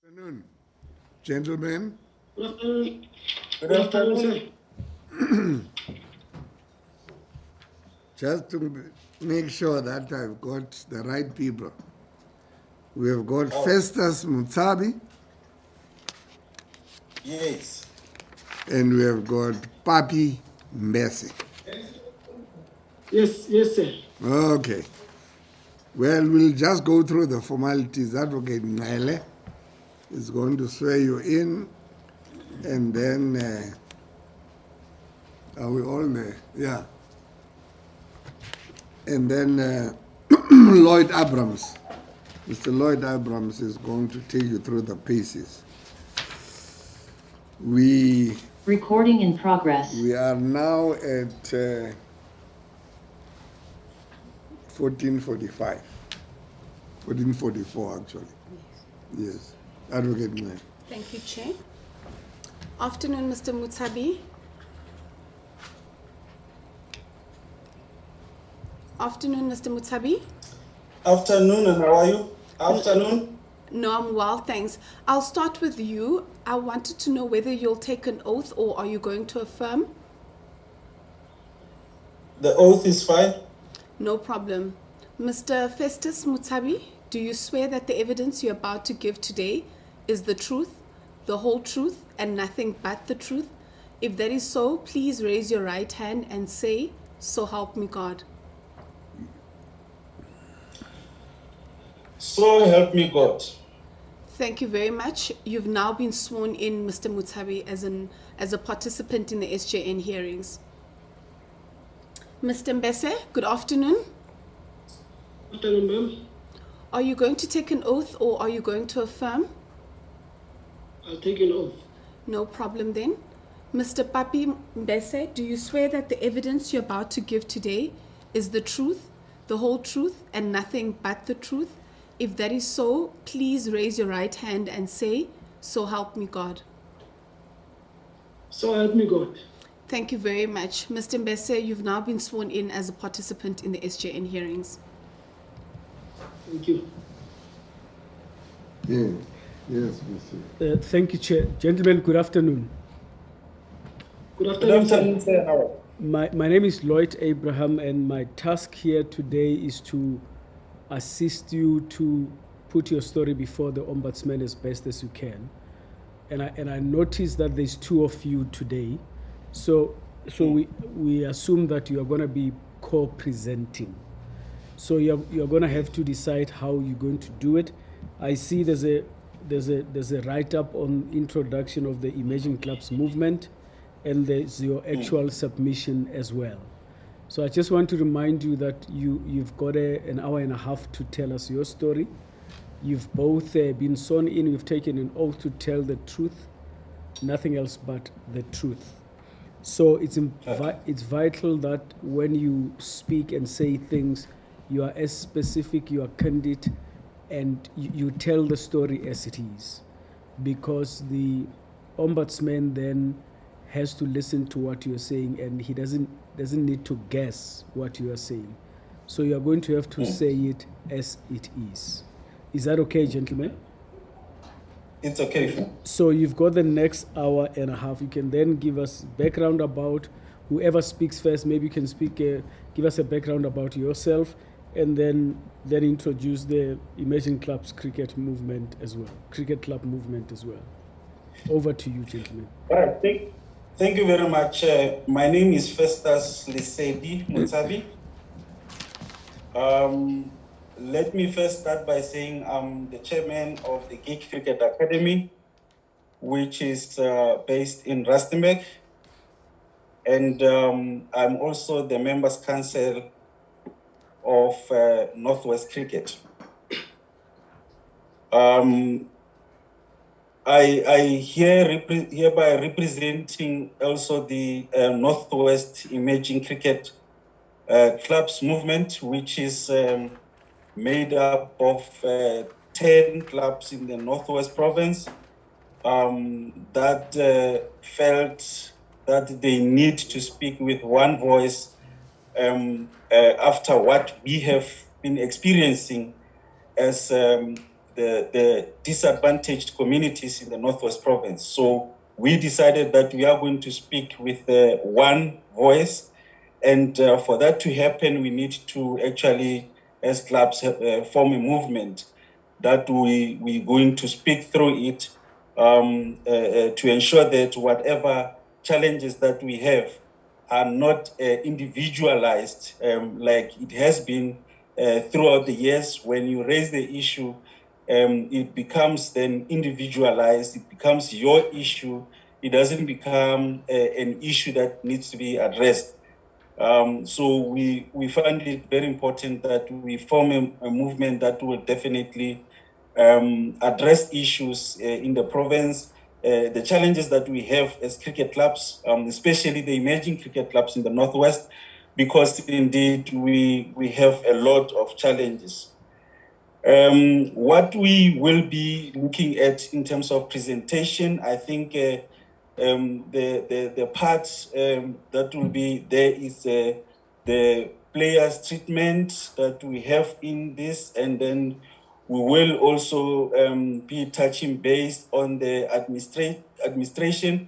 Afternoon, gentlemen. Good afternoon. Good afternoon. Just to make sure that I've got the right people. We have got Festus Mutsabi Yes. and we have got Papi Mbese. Yes, sir. Okay. Well, we'll just go through the formalities. Advocate Nele is going to swear you in, and then are we all there? Yeah. And then Lloyd Abrams. Mr. Lloyd Abrams is going to take you through the paces. Recording in progress. We are now at 14:45. 14:44 actually. Yes. Advocate Nele. Thank you, Chair. Afternoon, Mr. Mutsabi. Afternoon, Mr. Mutsabi. Afternoon, and how are you? Afternoon. No, I'm well, thanks. I'll start with you. I wanted to know whether you'll take an oath or are you going to affirm? The oath is fine. No problem. Mr. Festus Mutsabi, do you swear that the evidence you're about to give today is the truth, the whole truth, and nothing but the truth? If that is so, please raise your right hand and say, "So help me God." So help me God. Thank you very much. You've now been sworn in, Mr. Mutsabi, as a participant in the SJN hearings. Mr. Mbese, good afternoon. Good afternoon, ma'am. Are you going to take an oath or are you going to affirm? I'll take an oath. No problem then. Mr. Papi Mbese, do you swear that the evidence you're about to give today is the truth, the whole truth, and nothing but the truth? If that is so, please raise your right hand and say, "So help me God." So help me God. Thank you very much. Mr. Mbese, you've now been sworn in as a participant in the SJN hearings. Thank you. Yeah. Yes, Mr. Thank you, Chair. Gentlemen, good afternoon. Good Good afternoon, afternoon, sir. sir. How are you? My name is Lloyd Abraham, and my task here today is to assist you to put your story before the Ombudsman as best as you can. And I noticed that there's two of you today. So we assume that you are going to be co-presenting. So you're going to have to decide how you're going to do it. I see there's a write-up on introduction of the emerging clubs movement, and there's your actual submission as well. So I just want to remind you that you've got an hour and a half to tell us your story. You've both been sworn in. You've taken an oath to tell the truth, nothing else but the truth. So it's vital that when you speak and say things, you are as specific, you are candid, and you tell the story as it is, because the Ombudsman then has to listen to what you're saying, and he doesn't need to guess what you are saying. So you are going to have to say it as it is. Is that okay, gentlemen? It's okay, sir. So you've got the next hour and a half. You can then give us background about whoever speaks first. Maybe you can speak, give us a background about yourself, and then introduce the emerging clubs cricket movement as well, cricket club movement as well. Over to you, gentlemen. All right. Thank you very much. My name is Festus Mutsabi. Let me first start by saying I'm the chairman of the Geek Cricket Academy, which is based in Rustenburg. And I'm also the Members' Council of Northwest Cricket. I hereby representing also the Northwest Emerging Cricket Clubs movement, which is made up of 10 clubs in the Northwest Province that felt that they need to speak with one voice after what we have been experiencing as the disadvantaged communities in the Northwest Province. So we decided that we are going to speak with one voice, and for that to happen, we need to actually, as clubs, form a movement that we're going to speak through it to ensure that whatever challenges that we have are not individualized like it has been throughout the years. When you raise the issue, it becomes then individualized, it becomes your issue, it doesn't become an issue that needs to be addressed. So we find it very important that we form a movement that will definitely address issues in the province, the challenges that we have as cricket clubs, especially the emerging cricket clubs in the Northwest, because indeed we have a lot of challenges. What we will be looking at in terms of presentation, I think the parts that will be there is the players' treatment that we have in this, and then we will also be touching base on the administration,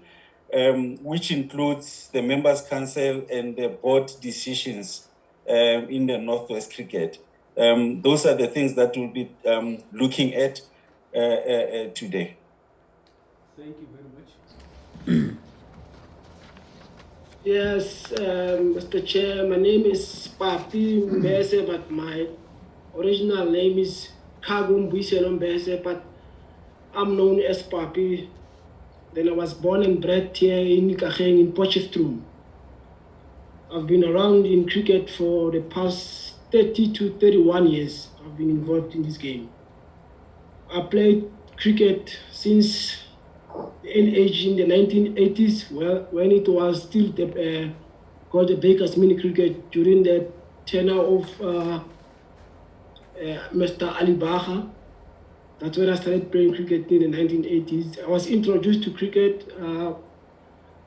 which includes the Members' Council and the board decisions in the Northwest Cricket. Those are the things that we'll be looking at today. Thank you very much. Yes, Mr. Chair, my name is Papi Mbese, but my original name is Kagum Buiselo Mbese, but I'm known as Papi. Then I was born and bred here in Nikacheng in Potchefstroom. I've been around in cricket for the past 30 to 31 years. I've been involved in this game. I played cricket since the age in the 1980s, well, when it was still called the Baker's Mini Cricket during the tenure of Mr. Ali Baha. That's when I started playing cricket in the 1980s. I was introduced to cricket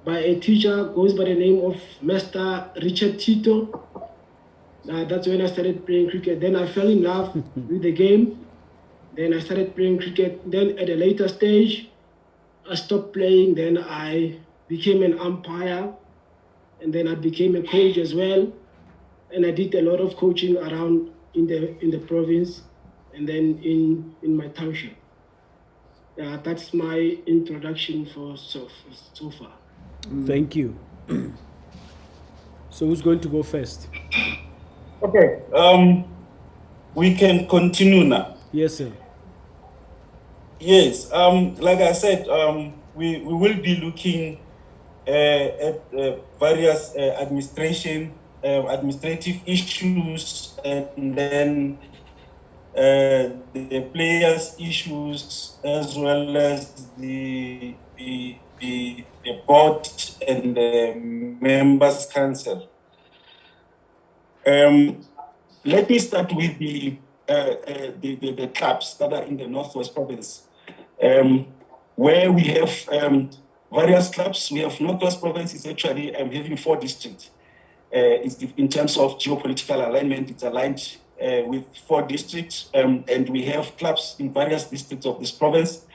by a teacher goes by the name of Mr. Richard Tito. That's when I started playing cricket. Then I fell in love with the game. Then I started playing cricket. Then at a later stage, I stopped playing. Then I became an umpire. And then I became a coach as well. And I did a lot of coaching around in the province and then in my township. That's my introduction for so far. Thank you. So who's going to go first? Okay, we can continue now. Yes, sir. Yes, like I said, we will be looking at various administrative issues, and then the players' issues, as well as the board and the Members' Council. Let me start with the clubs that are in the Northwest Province, where we have various clubs. We have Northwest Province is actually having 4 districts. In terms of geopolitical alignment, it's aligned with 4 districts, and we have clubs in various districts of this province.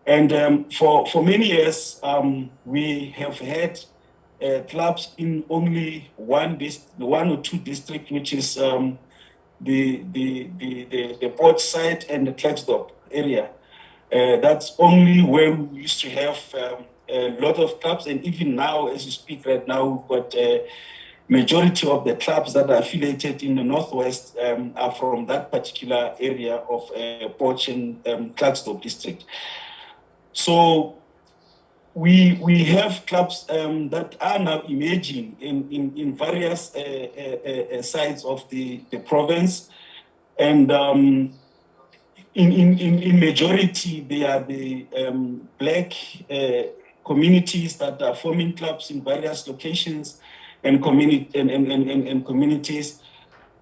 And for many years, we have had clubs in only one or two districts, which is the Port side and the Klerksdorp area. That's only where we used to have a lot of clubs, and even now, as you speak right now, we've got majority of the clubs that are affiliated in the Northwest are from that particular area of Port and Klerksdorp district. So we have clubs that are now emerging in various sides of the province, and in majority they are the black communities that are forming clubs in various locations and communities.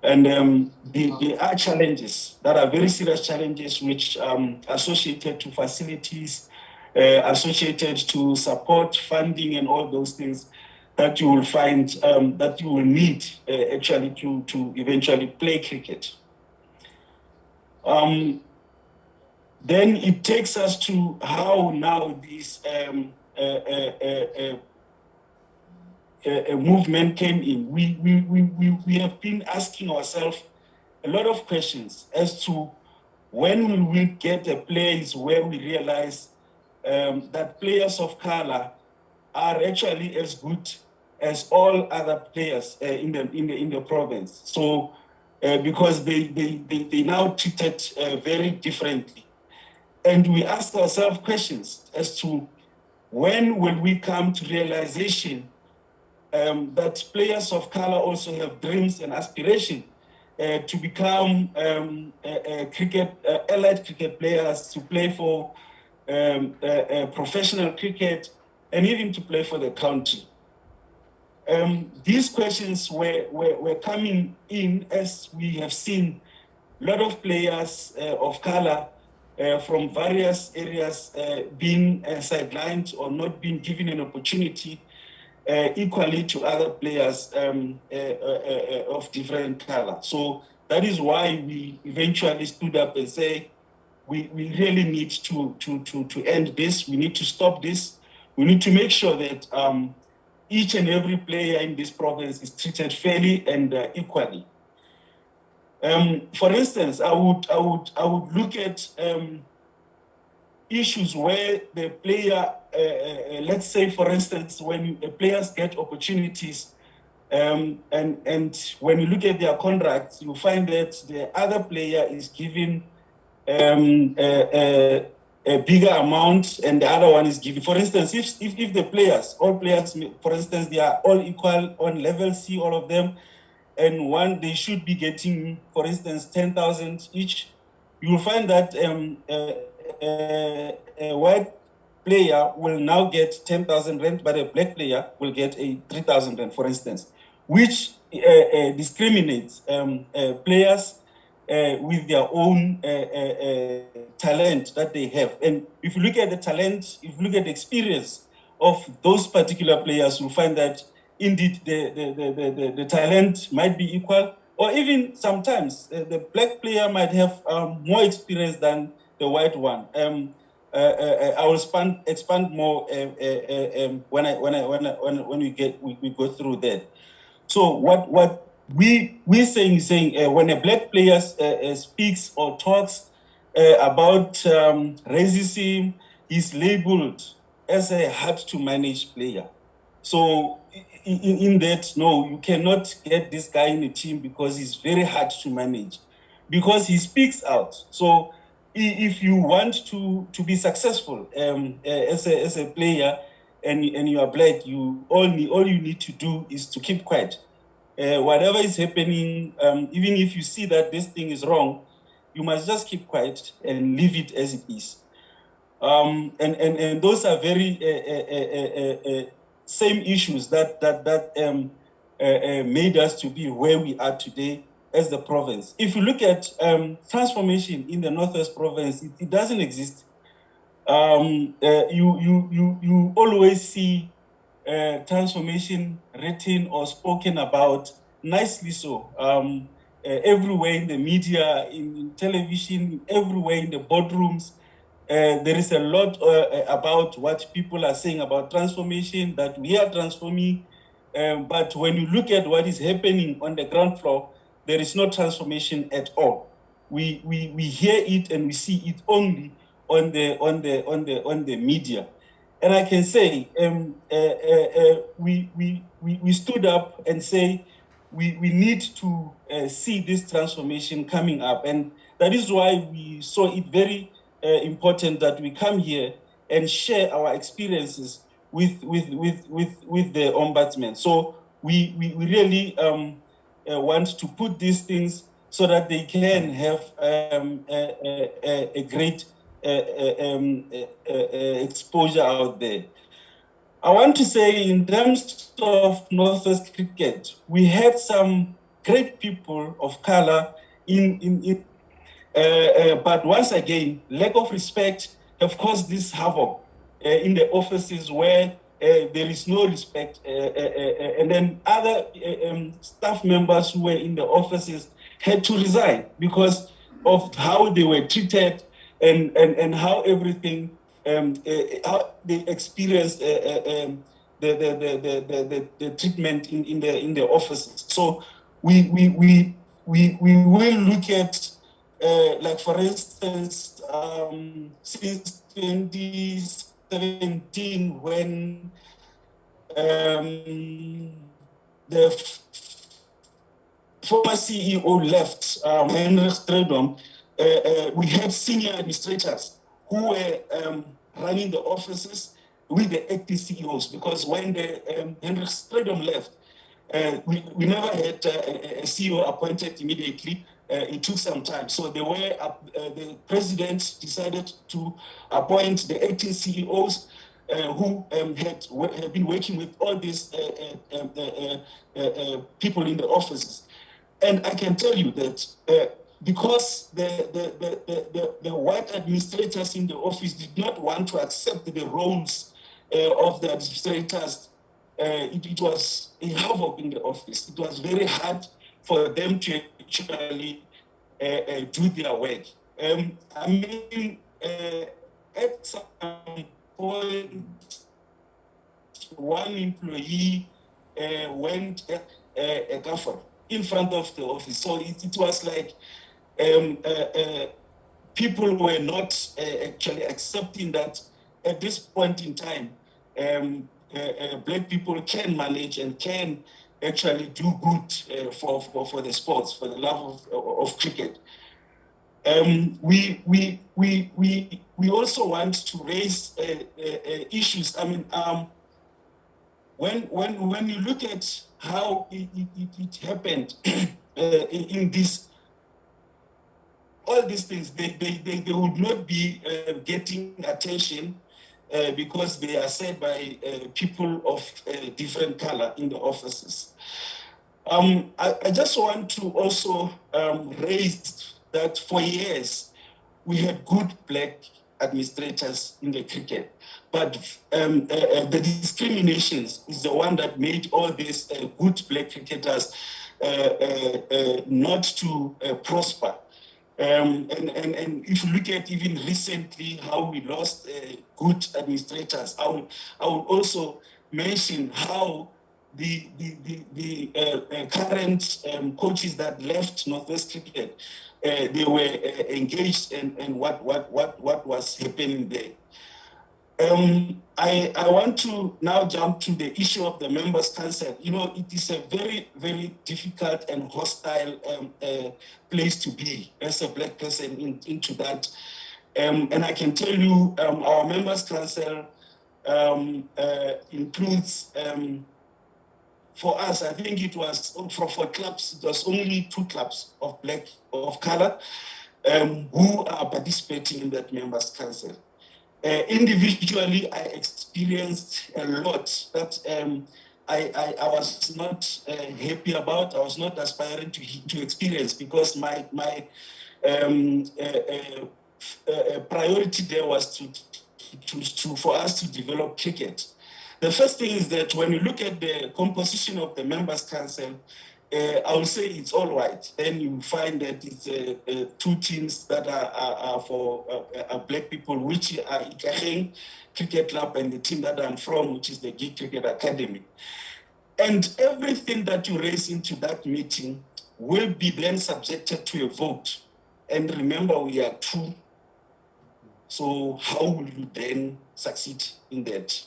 And there are challenges that are very serious challenges, which associated to facilities, associated to support, funding, and all those things that you will find that you will need actually to eventually play cricket. Then it takes us to how now this movement came in. We have been asking ourselves a lot of questions as to when will we get a place where we realize that players of color are actually as good as all other players in the province. So because they now treated very differently. And we ask ourselves questions as to when will we come to realization that players of color also have dreams and aspirations to become allied cricket players, to play for professional cricket, and even to play for the country. These questions were coming in as we have seen a lot of players of color from various areas being sidelined or not being given an opportunity equally to other players of different color. So that is why we eventually stood up and say, we really need to end this. We need to stop this. We need to make sure that each and every player in this province is treated fairly and equally. For instance, I would look at issues where the player, let's say, for instance, when players get opportunities, and when you look at their contracts, you find that the other player is given a bigger amount and the other one is given. For instance, if the players, all players, for instance, they are all equal on level C, all of them, and they should be getting, for instance, 10,000 each, you will find that a white player will now get 10,000 rand, but a black player will get a 3,000 rand, for instance, which discriminates players with their own talent that they have. And if you look at the talent, if you look at the experience of those particular players, you'll find that indeed the talent might be equal, or even sometimes the black player might have more experience than the white one. I will expand more when we go through that. So what we're saying when a black player speaks or talks about racism, he's labeled as a hard to manage player. So in that, no, you cannot get this guy in the team because he's very hard to manage, because he speaks out. So if you want to be successful as a player and you are black, all you need to do is to keep quiet. Whatever is happening, even if you see that this thing is wrong, you must just keep quiet and leave it as it is. And those are very same issues that made us to be where we are today as the province. If you look at transformation in the Northwest Province, it doesn't exist. You always see transformation written or spoken about, nicely so, everywhere in the media, in television, everywhere in the boardrooms. There is a lot about what people are saying about transformation, that we are transforming. But when you look at what is happening on the ground floor, there is no transformation at all. We hear it and we see it only on the media. And I can say we stood up and say we need to see this transformation coming up, and that is why we saw it very important that we come here and share our experiences with the Ombudsman. So we really want to put these things so that they can have a great exposure out there. I want to say, in terms of Northwest cricket, we had some great people of color but once again, lack of respect have caused this havoc in the offices where there is no respect, and then other staff members who were in the offices had to resign because of how they were treated and how everything, how they experience the treatment in the offices. So we will look at, like for instance, since 2017 when the former CEO left, Henry Stradom, we had senior administrators who were running the offices with the acting CEOs, because when the Henry Stradom left, we never had a CEO appointed immediately. It took some time. So they were the president decided to appoint the acting CEOs who had been working with all these people in the offices. And I can tell you that because the white administrators in the office did not want to accept the roles of the administrators, it was a havoc in the office. It was very hard for them to actually do their work. I mean, at some point, one employee went a gaffer in front of the office. So it was like people were not actually accepting that at this point in time, black people can manage and can actually do good for the sports, for the love of cricket. We also want to raise issues. I mean, when you look at how it happened in this, all these things, they would not be getting attention because they are said by people of different color in the offices. I just want to also raise that for years we had good black administrators in the cricket, but the discriminations is the one that made all these good black cricketers not to prosper. And if you look at even recently how we lost good administrators, I would also mention how the current coaches that left Northwest Cricket, they were engaged in what was happening there. I want to now jump to the issue of the members' council. You know, it is a very, very difficult and hostile place to be as a black person into that. And I can tell you, our members' council includes, for us, I think it was for clubs, it was only 2 clubs of color who are participating in that members' council. Individually, I experienced a lot that I was not happy about. I was not aspiring to experience, because my priority there was for us to develop cricket. The first thing is that when you look at the composition of the members' council, I would say it's all white. Then you find that it's 2 teams that are for black people, which are Ikaheng Cricket Club, and the team that I'm from, which is the Geek Cricket Academy. And everything that you raise into that meeting will be then subjected to a vote. And remember, we are 2. So how will you then succeed in that?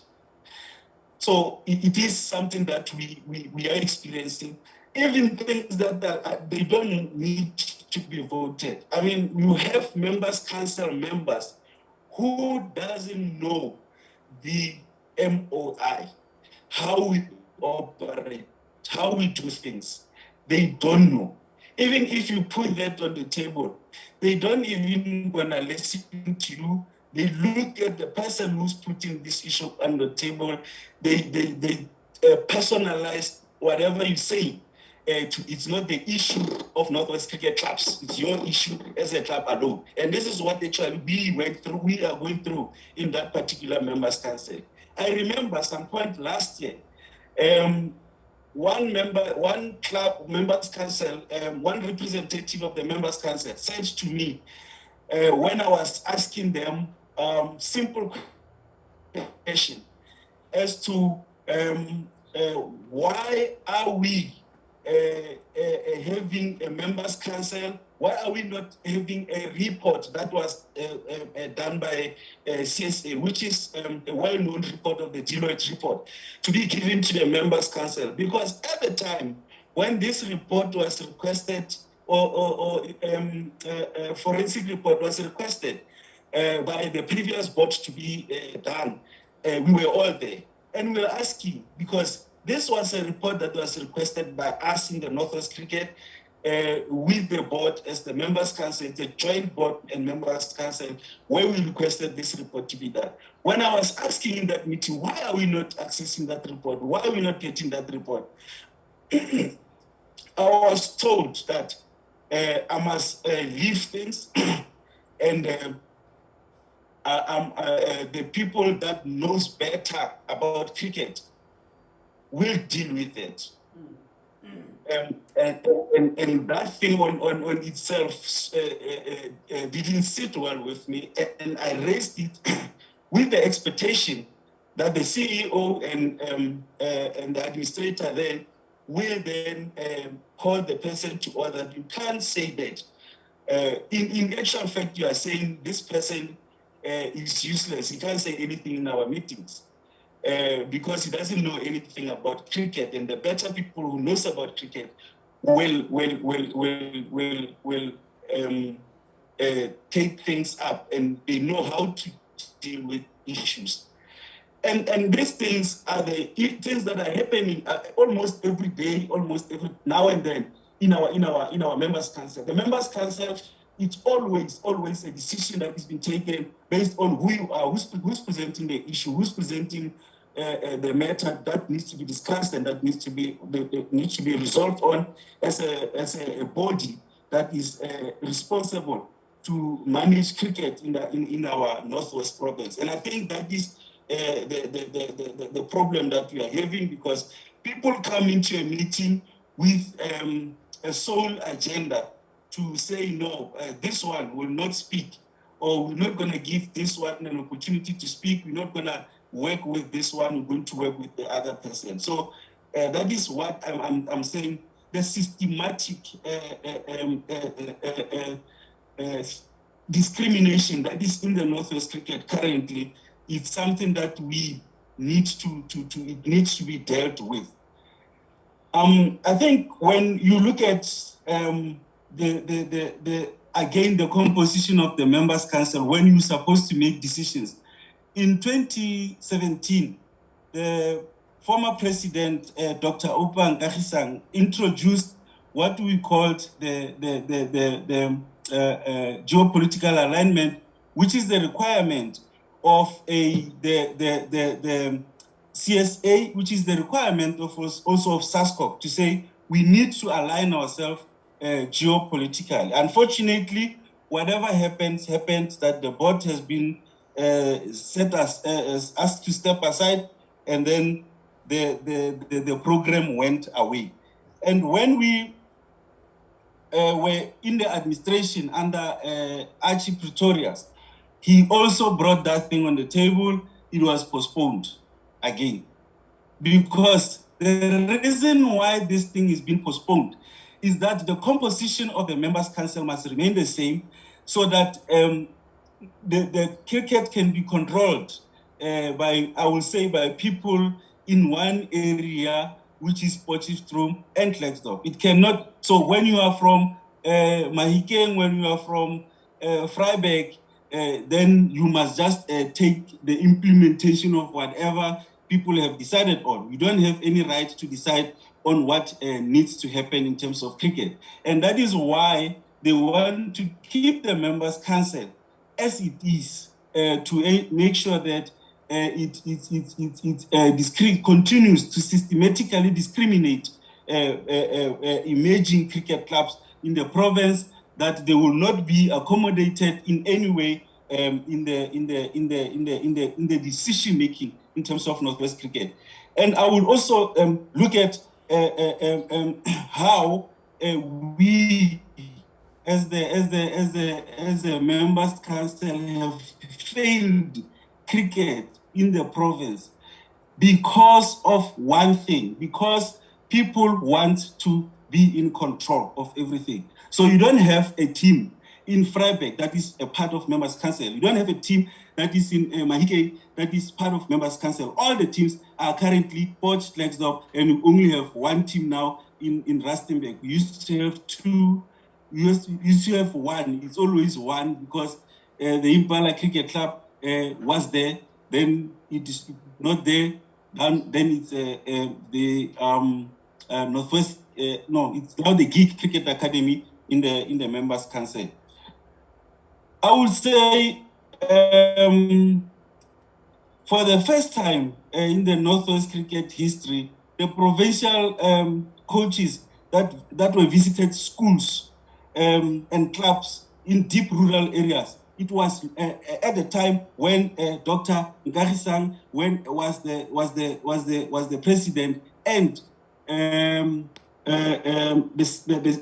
So it is something that we are experiencing. Even things that they don't need to be voted. I mean, you have members, council members, who doesn't know the MOI, how we operate, how we do things. They don't know. Even if you put that on the table, they don't even want to listen to you. They look at the person who's putting this issue on the table. They personalize whatever you say. It's not the issue of Northwest Cricket clubs. It's your issue as a club alone. And this is what actually we are going through in that particular members' council. I remember some point last year, one club members' council, one representative of the members' council said to me, when I was asking them simple question as to why are we having a members' council? Why are we not having a report that was done by CSA, which is a well-known report of the Deloitte report, to be given to the members' council? Because at the time when this report was requested, or forensic report was requested by the previous board to be done, we were all there. And we were asking, because this was a report that was requested by us in the Northwest Cricket with the board as the members' council, the joint board and members' council, where we requested this report to be done. When I was asking in that meeting, why are we not accessing that report? Why are we not getting that report? I was told that I must leave things and the people that knows better about cricket will deal with it. And that thing on itself didn't sit well with me, and I raised it with the expectation that the CEO and the administrator then will then call the person to order. You can't say that. In actual fact, you are saying this person is useless. He can't say anything in our meetings because he doesn't know anything about cricket. And the better people who knows about cricket will take things up, and they know how to deal with issues. And these things are the things that are happening almost every day, almost every now and then in our members' council. The members' council, it's always a decision that is being taken based on who you are, who's presenting the issue, who's presenting the matter that needs to be discussed and that needs to be resolved on as a body that is responsible to manage cricket in our Northwest province. And I think that is the problem that we are having, because people come into a meeting with a sole agenda to say, no, this one will not speak, or we're not going to give this one an opportunity to speak, we're not going to work with this one, we're going to work with the other person. So that is what I'm saying. The systematic discrimination that is in the Northwest Cricket currently, it's something that we need it needs to be dealt with. I think when you look at the composition of the members' council, when you're supposed to make decisions, in 2017, the former president, Dr. Oupa Nkatlisang, introduced what we called the geopolitical alignment, which is the requirement of the CSA, which is the requirement of also of SASCOC, to say we need to align ourselves geopolitically. Unfortunately, whatever happens, that the board has been asked to step aside, and then the program went away. And when we were in the administration under Archie Pretorius, he also brought that thing on the table. It was postponed again, because the reason why this thing is being postponed is that the composition of the members' council must remain the same, so that the cricket can be controlled by people in one area, which is Potchefstroom and Klerksdorp. It cannot. So when you are from Mahikeng, when you are from Vryburg, then you must just take the implementation of whatever people have decided on. You don't have any right to decide on what needs to happen in terms of cricket. And that is why they want to keep the members' council as it is, to make sure that it continues to systematically discriminate emerging cricket clubs in the province, that they will not be accommodated in any way in the decision making in terms of Northwest Cricket. And I will also look at how we as the members council have failed cricket in the province because of one thing, because people want to be in control of everything. So you don't have a team in Freiburg that is a part of members council. You don't have a team that is in Mahike that is part of members council. All the teams are currently poached, legs up, and we only have one team now in Rustenburg. We used to have two. We used to have one. It's always one because the Impala Cricket Club was there. Then it is not there. Then it's the Northwest. No, it's now the Geek Cricket Academy in the members council. I would say for the first time in the Northwest cricket history, the provincial coaches that were visited schools and clubs in deep rural areas. It was at the time when Dr. Ngarisang was the president, and the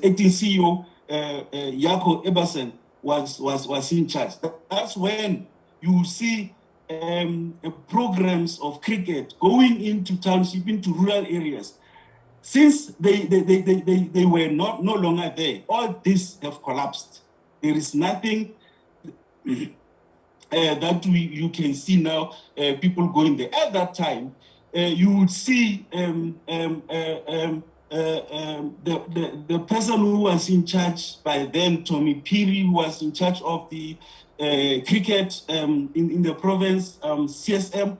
acting CEO Jaco Ebersen was in charge. That's when you see programs of cricket going into township, into rural areas. Since they were no longer there, all this have collapsed. There is nothing that you can see now, people going there. At that time, you would see the person who was in charge by then, Tommy Piri, who was in charge of the cricket in the province, CSM,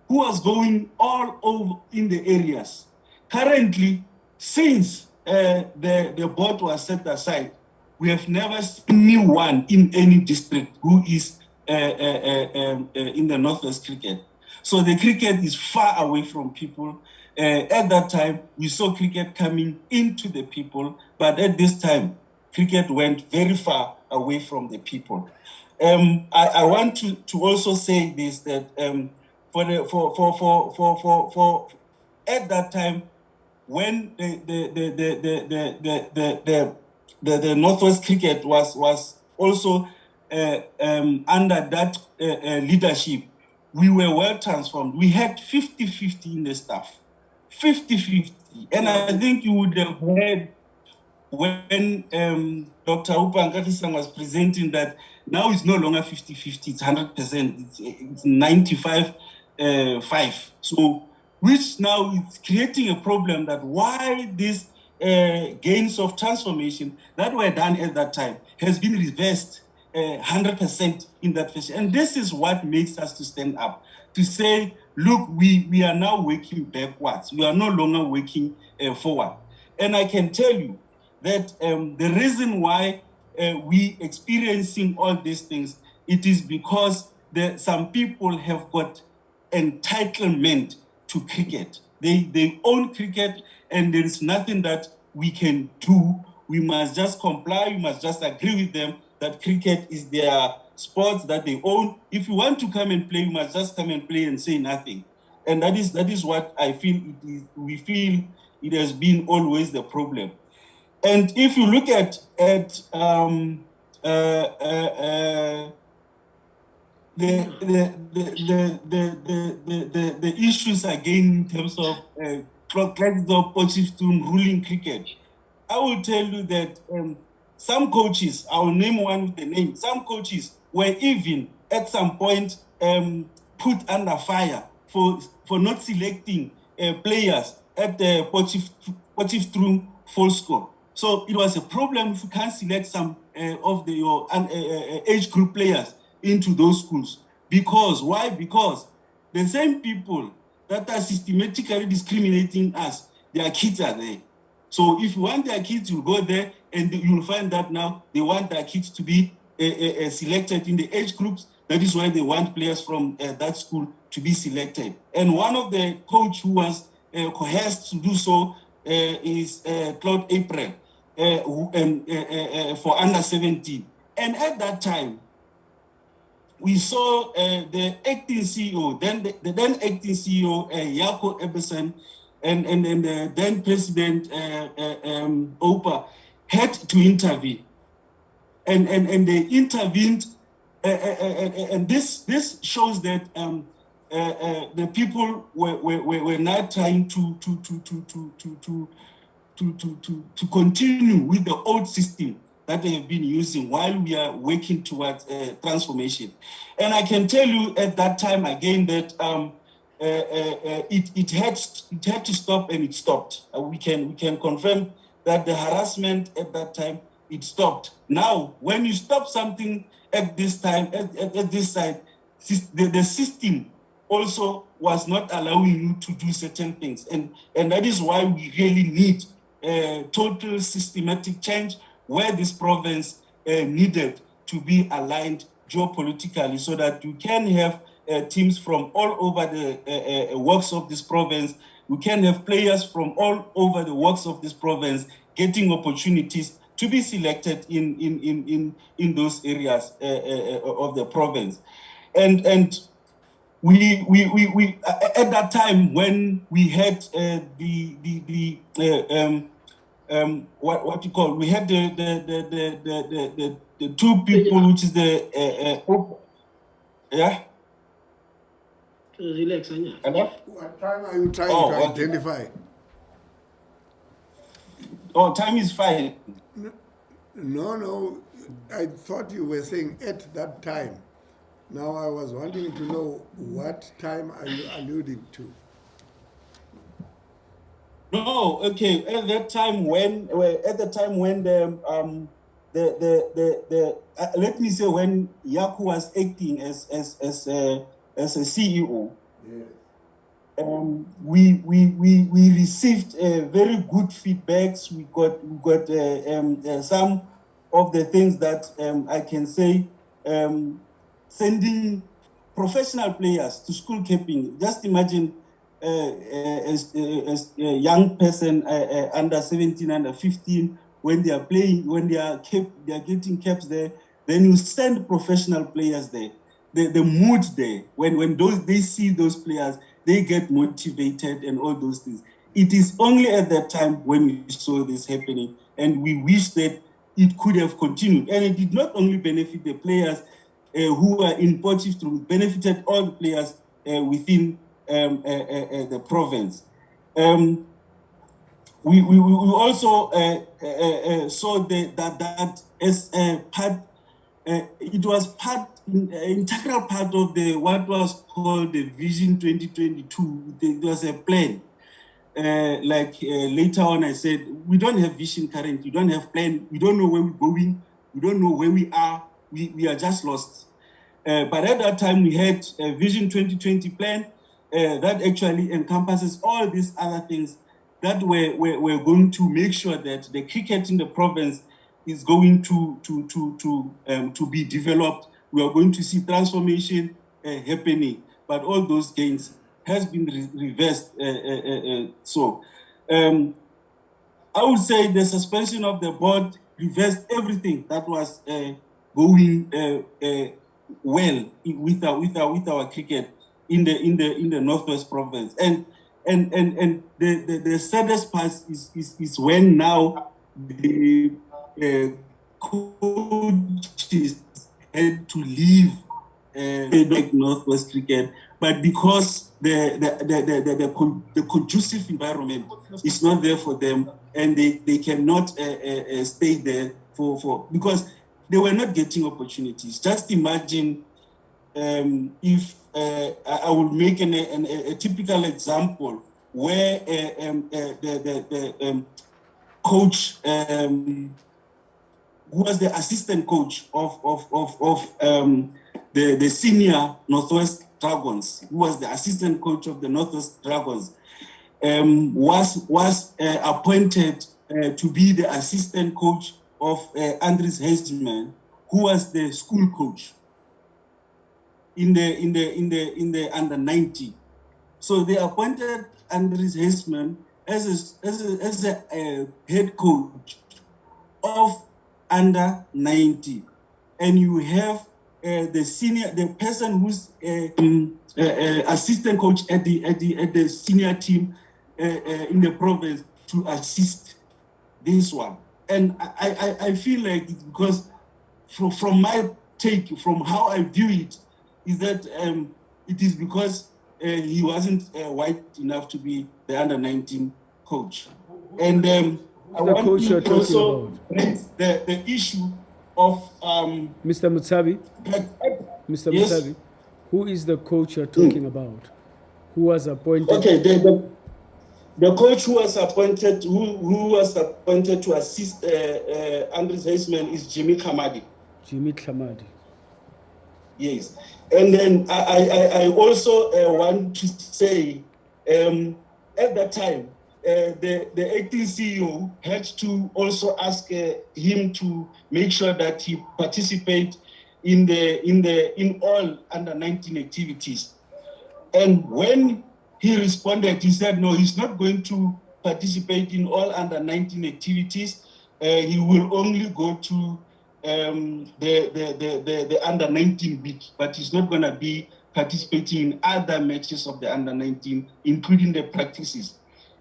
who was going all over in the areas. Currently, since the board was set aside, we have never seen anyone in any district who is in the Northwest cricket. So the cricket is far away from people. At that time, we saw cricket coming into the people, but at this time, cricket went very far away from the people. I want to also say this, that at that time, when the Northwest cricket was also under that leadership, we were well transformed. We had 50-50 in the staff, 50-50. And I think you would have heard when Dr. Ngarisang was presenting that now it's no longer 50-50, it's 100%, it's 95-5. So, which now is creating a problem that why these gains of transformation that were done at that time has been reversed 100% in that fashion. And this is what makes us to stand up, to say, look, we are now working backwards. We are no longer working forward. And I can tell you that the reason why we experiencing all these things, it is because some people have got entitlement to cricket. They own cricket, and there is nothing that we can do. We must just comply. We must just agree with them that cricket is their sport that they own. If you want to come and play, you must just come and play and say nothing. And that is what I feel we feel it has been always the problem. And if you look at the issues again in terms of ruling cricket, I will tell you that some coaches, I will name one with the name, some coaches were even at some point put under fire for not selecting players at the Potchefstroom full score. So it was a problem if you can't select some of your age group players into those schools. Because, why? Because the same people that are systematically discriminating us, their kids are there. So if you want their kids, you go there and you'll find that now they want their kids to be selected in the age groups. That is why they want players from that school to be selected. And one of the coach who was coerced to do so is Claude April for under 17. And at that time, we saw the acting CEO, the then acting CEO, Jaco Ebersen, and the then President Opa had to intervene. and they intervened, and this shows that the people were not trying to continue with the old system that they have been using while we are working towards transformation. And I can tell you at that time again that it had to stop, and it stopped. We can confirm that the harassment at that time, it stopped. Now, when you stop something at this time, at this side, the system also was not allowing you to do certain things. And that is why we really need total systematic change, where this province needed to be aligned geopolitically, so that you can have teams from all over the works of this province. We can have players from all over the works of this province getting opportunities to be selected in those areas of the province. And we at that time, when we had what you call, we had the two people, which is the yeah. Relax, Anya. What time are you trying to identify? Oh, time is fine. No, I thought you were saying at that time. Now I was wanting to know what time are you alluding to? No, okay. At that time when the let me say, when Yaku was acting as a CEO, yes. We received very good feedbacks. We got some of the things that I can say, sending professional players to school capping. Just imagine as a young person under 17, under 15, when they are playing, when they are getting caps there, then you send professional players there. The mood there, when they see those players, they get motivated and all those things. It is only at that time when we saw this happening, and we wish that it could have continued. And it did not only benefit the players who are in Potchefstroom, it benefited all the players within the province. We also saw that as a part, it was integral part of what was called the Vision 2022. There was a plan. Later on, I said, we don't have vision currently, we don't have plan, we don't know where we're going, we don't know where we are, we are just lost. But at that time, we had a Vision 2020 plan that actually encompasses all these other things that we're going to make sure that the cricket in the province is going to be developed. We are going to see transformation happening, but all those gains has been reversed. So I would say the suspension of the board reversed everything that was going well with our cricket in the Northwest Province. And the saddest part is when now the coaches had to leave Northwest cricket, but because the conducive environment is not there for them, and they cannot stay there because they were not getting opportunities. Just imagine if I will make a typical example where the coach who was the assistant coach of the senior Northwest Dragons, who was the assistant coach of the Northwest Dragons, was appointed to be the assistant coach of Andries Heisman, who was the school coach in the under 90. So they appointed Andries Heisman as a head coach of under 90, and you have the person who's assistant coach at the senior team in the province to assist this one. And I feel like it's because from my take, from how I view it, is that it is because he wasn't white enough to be the under-19 coach. And I want coach you're to talking also about? raise the issue of Mr. Mutsabi? Mr. Yes. Mutsabi, who is the coach you're talking about? Who was appointed? Okay, the coach who was appointed to assist Andres Heisman is Jimmy Kamadi. Jimmy Kamadi. Yes, and then I also want to say at that time the acting CEO had to also ask him to make sure that he participate in all under-19 activities. And when he responded, he said, no, he's not going to participate in all under-19 activities. He will only go to the under-19 week, but he's not going to be participating in other matches of the under-19, including the practices.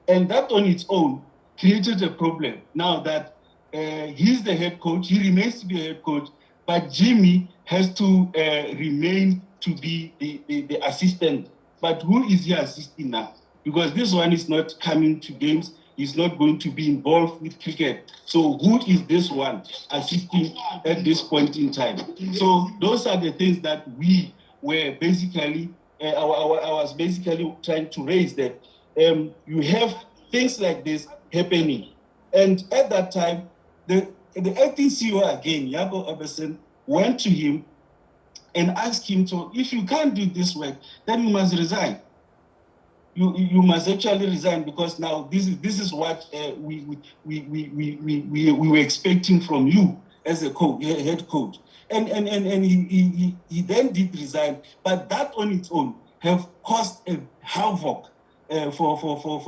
And that on its own created a problem. Now that he's the head coach, he remains to be a head coach, but Jimmy has to remain to be the assistant. But who is he assisting now? Because this one is not coming to games, he's not going to be involved with cricket. So who is this one assisting at this point in time? So those are the things that we were basically, I was basically trying to raise, that you have things like this happening. And at that time, the acting CEO again, Jaco Eberson, went to him and asked him to, if you can't do this work, then you must resign. You must actually resign, because now this is what we were expecting from you as a head coach. And he then did resign, but that on its own have caused a havoc for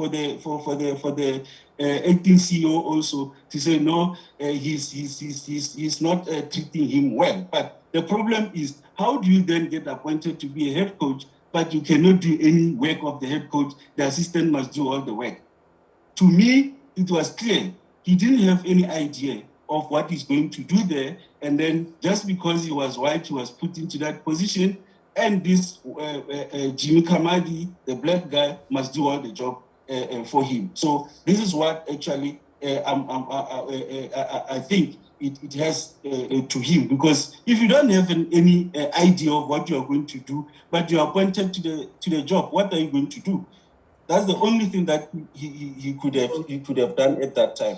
the acting CEO also, to say no, he's not treating him well. But the problem is, how do you then get appointed to be a head coach, but you cannot do any work of the head coach? The assistant must do all the work. To me, it was clear he didn't have any idea of what he's going to do there, and then just because he was white, he was put into that position, and this Jimmy Kamadi, the black guy, must do all the job for him. So this is what actually I think it has to him, because if you don't have any idea of what you are going to do, but you are appointed to the job, what are you going to do? That's the only thing that he could have done at that time.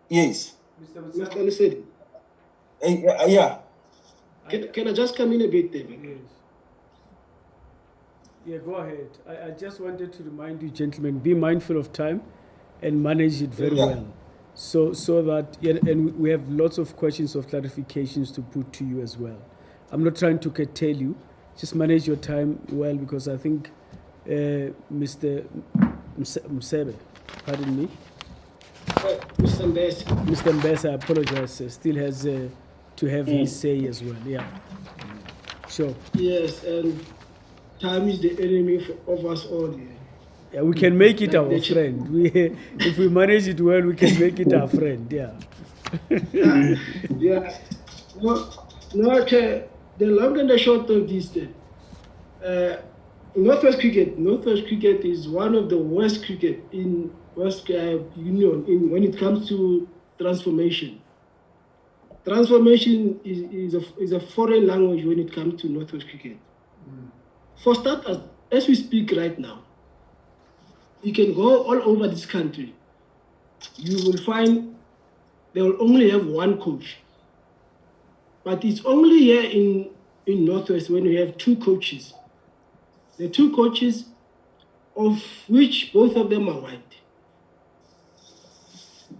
Yes. Mr. Ntsebeza. Yeah. Can I just come in a bit there? Yes. Yeah, go ahead. I just wanted to remind you, gentlemen, be mindful of time and manage it very well. So that, and we have lots of questions of clarifications to put to you as well. I'm not trying to curtail you. Just manage your time well, because I think Mr. Msebe, pardon me. Mr. Ntsebeza. Mr. Ntsebeza, I apologize, still has to have his say as well. Yeah. Sure. Yes, and time is the enemy of us all here. Yeah, we can make it our friend. If we manage it well, we can make it our friend. Yeah. Yeah. No, the long and the short of this thing. Northwest Cricket is one of the worst cricket in West Union when it comes to transformation. Transformation is a foreign language when it comes to Northwest Cricket. For starters, as we speak right now, you can go all over this country. You will find they will only have one coach. But it's only here in Northwest when we have two coaches. The two coaches, of which both of them are white.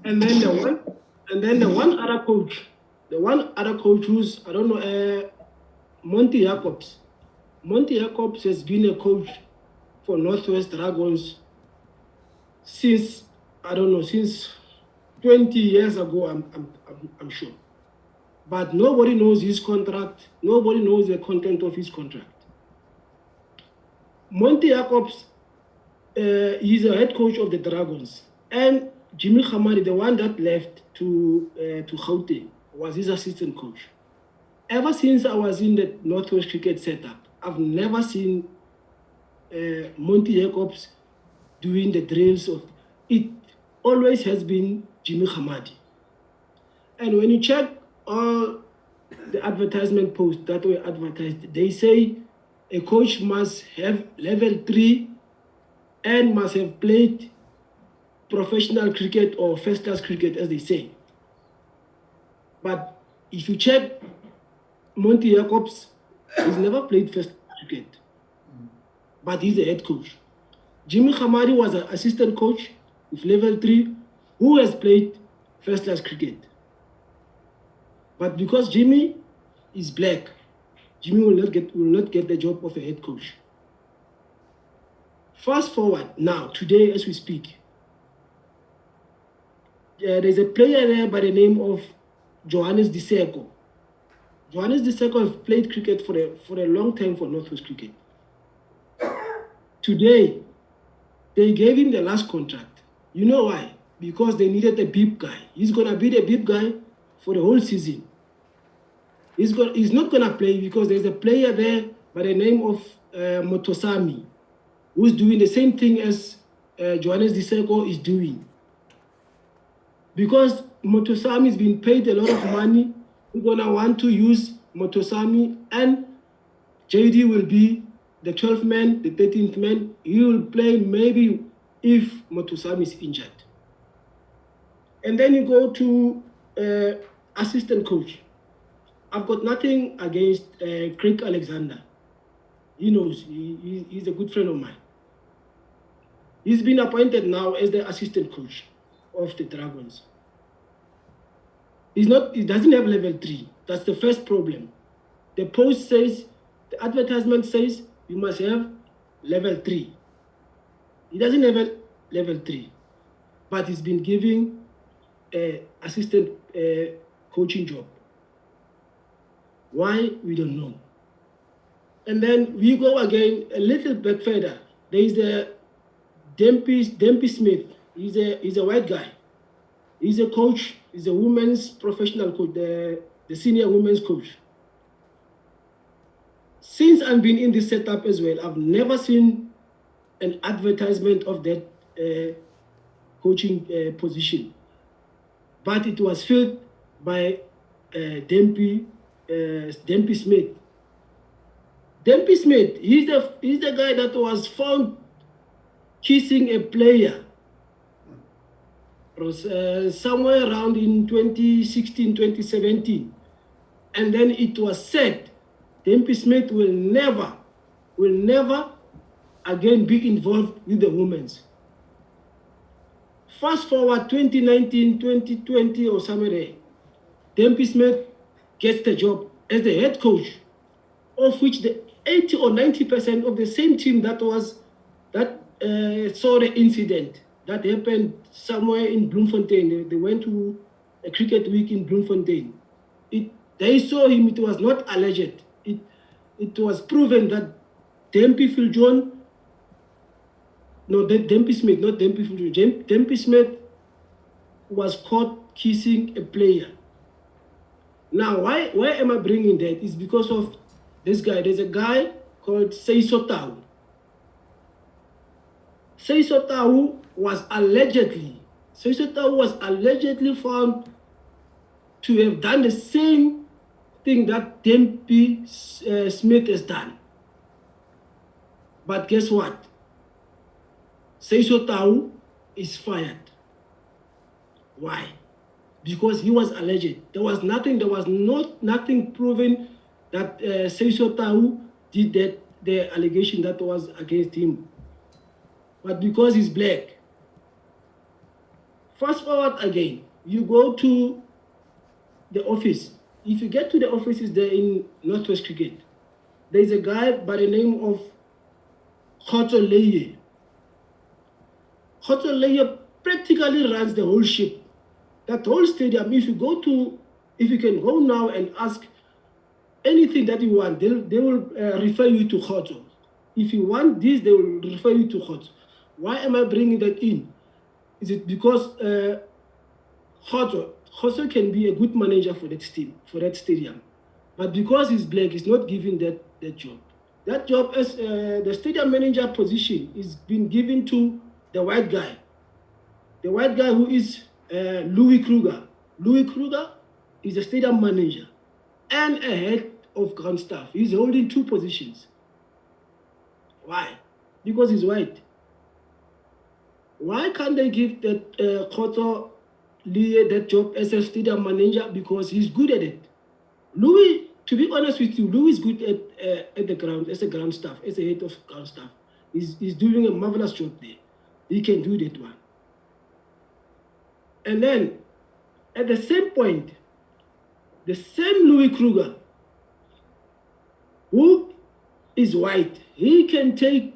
And then the one other coach who's, I don't know, Monty Jacobs. Monty Jacobs has been a coach for Northwest Dragons since 20 years ago, I'm sure. But nobody knows his contract. Nobody knows the content of his contract. Monty Jacobs, he's a head coach of the Dragons. And Jimmy Khamari, the one that left to Gauteng, was his assistant coach. Ever since I was in the Northwest Cricket setup, I've never seen Monty Jacobs doing the drills. It always has been Jimmy Khamadi. And when you check all the advertisement posts that were advertised, they say a coach must have level 3 and must have played professional cricket or first-class cricket, as they say. But if you check Monty Jacobs, he's never played first-class cricket, but he's a head coach. Jimmy Khamari was an assistant coach with level 3 who has played first-class cricket. But because Jimmy is black, Jimmy will not get the job of a head coach. Fast forward now, today as we speak, there's a player there by the name of Johannes Diseko. Johannes Diseko has played cricket for a long time for Northwest Cricket. Today, they gave him the last contract. You know why? Because they needed a beep guy. He's going to be the beep guy for the whole season. He's not going to play because there's a player there by the name of Motosami, who's doing the same thing as Johannes Diseko is doing. Because Motosami is being paid a lot of money, we're going to want to use Motosami, and JD will be the 12th man, the 13th man. He will play maybe if Motosami is injured. And then you go to assistant coach. I've got nothing against Craig Alexander. He knows, he's a good friend of mine. He's been appointed now as the assistant coach of the Dragons. He doesn't have level 3. That's the first problem. The post says, the advertisement says you must have level 3. He doesn't have a level 3, but he's been giving an assistant coaching job. Why? We don't know. And then we go again a little bit further. There is the Dempy Smith. He's a white guy. He's a coach. He's a women's professional coach, the senior women's coach. Since I've been in this setup as well, I've never seen an advertisement of that coaching position. But it was filled by Dempy Smith. Dempy Smith, he's the guy that was found kissing a player somewhere around in 2016, 2017. And then it was said, Dempy Smith will never again be involved with the women's. Fast forward 2019, 2020 or somewhere there, Dempy Smith gets the job as the head coach, of which the 80 or 90% of the same team that saw the incident that happened somewhere in Bloemfontein. They went to a cricket week in Bloemfontein. They saw him. It was not alleged. It was proven that Dempy Smith was caught kissing a player. Now, why am I bringing that? It's because of this guy. There's a guy called Seiso Tau. Seiso Tau was allegedly found to have done the same thing that Dempy Smith has done. But guess what? Seiso Tau is fired. Why? Because he was alleged. There was nothing proven that Seiso Tau did that, the allegation that was against him. But because he's black. Fast forward again, you go to the office. If you get to the offices there in Northwest Cricket, there's a guy by the name of Khotso Leye. Khotso Leye practically runs the whole ship. That whole stadium, if you can go now and ask anything that you want, they will refer you to Khotso. If you want this, they will refer you to Khotso. Why am I bringing that in? Is it because Khoso can be a good manager for that team, for that stadium, but because he's black, he's not given that job. That job as the stadium manager position is been given to the white guy. The white guy who is Louis Kruger. Louis Kruger is a stadium manager and a head of ground staff. He's holding 2 positions. Why? Because he's white. Why can't they give that Khoto Lee that job as a stadium manager? Because he's good at it. Louis, to be honest with you, Louis is good at the ground, as a ground staff, as a head of ground staff. He's doing a marvelous job there. He can do that one. And then, at the same point, the same Louis Kruger, who is white, he can take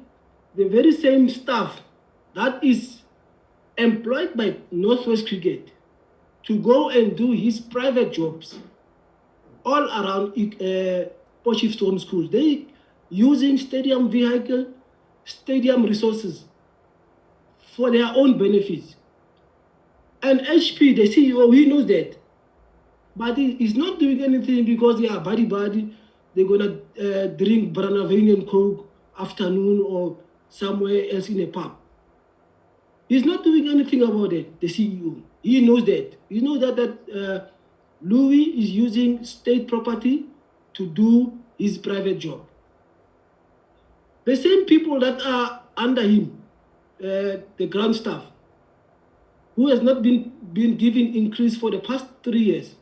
the very same staff that is employed by Northwest Cricket to go and do his private jobs all around Potchefstroom schools. They using stadium vehicle, stadium resources for their own benefits. And HP, the CEO, he knows that. But he's not doing anything because they are buddy. They're going to drink Branavane and Coke afternoon or somewhere else in a pub. He's not doing anything about it, the CEO. He knows that. He knows that Louis is using state property to do his private job. The same people that are under him, the ground staff, who has not been given increase for the past 3 years.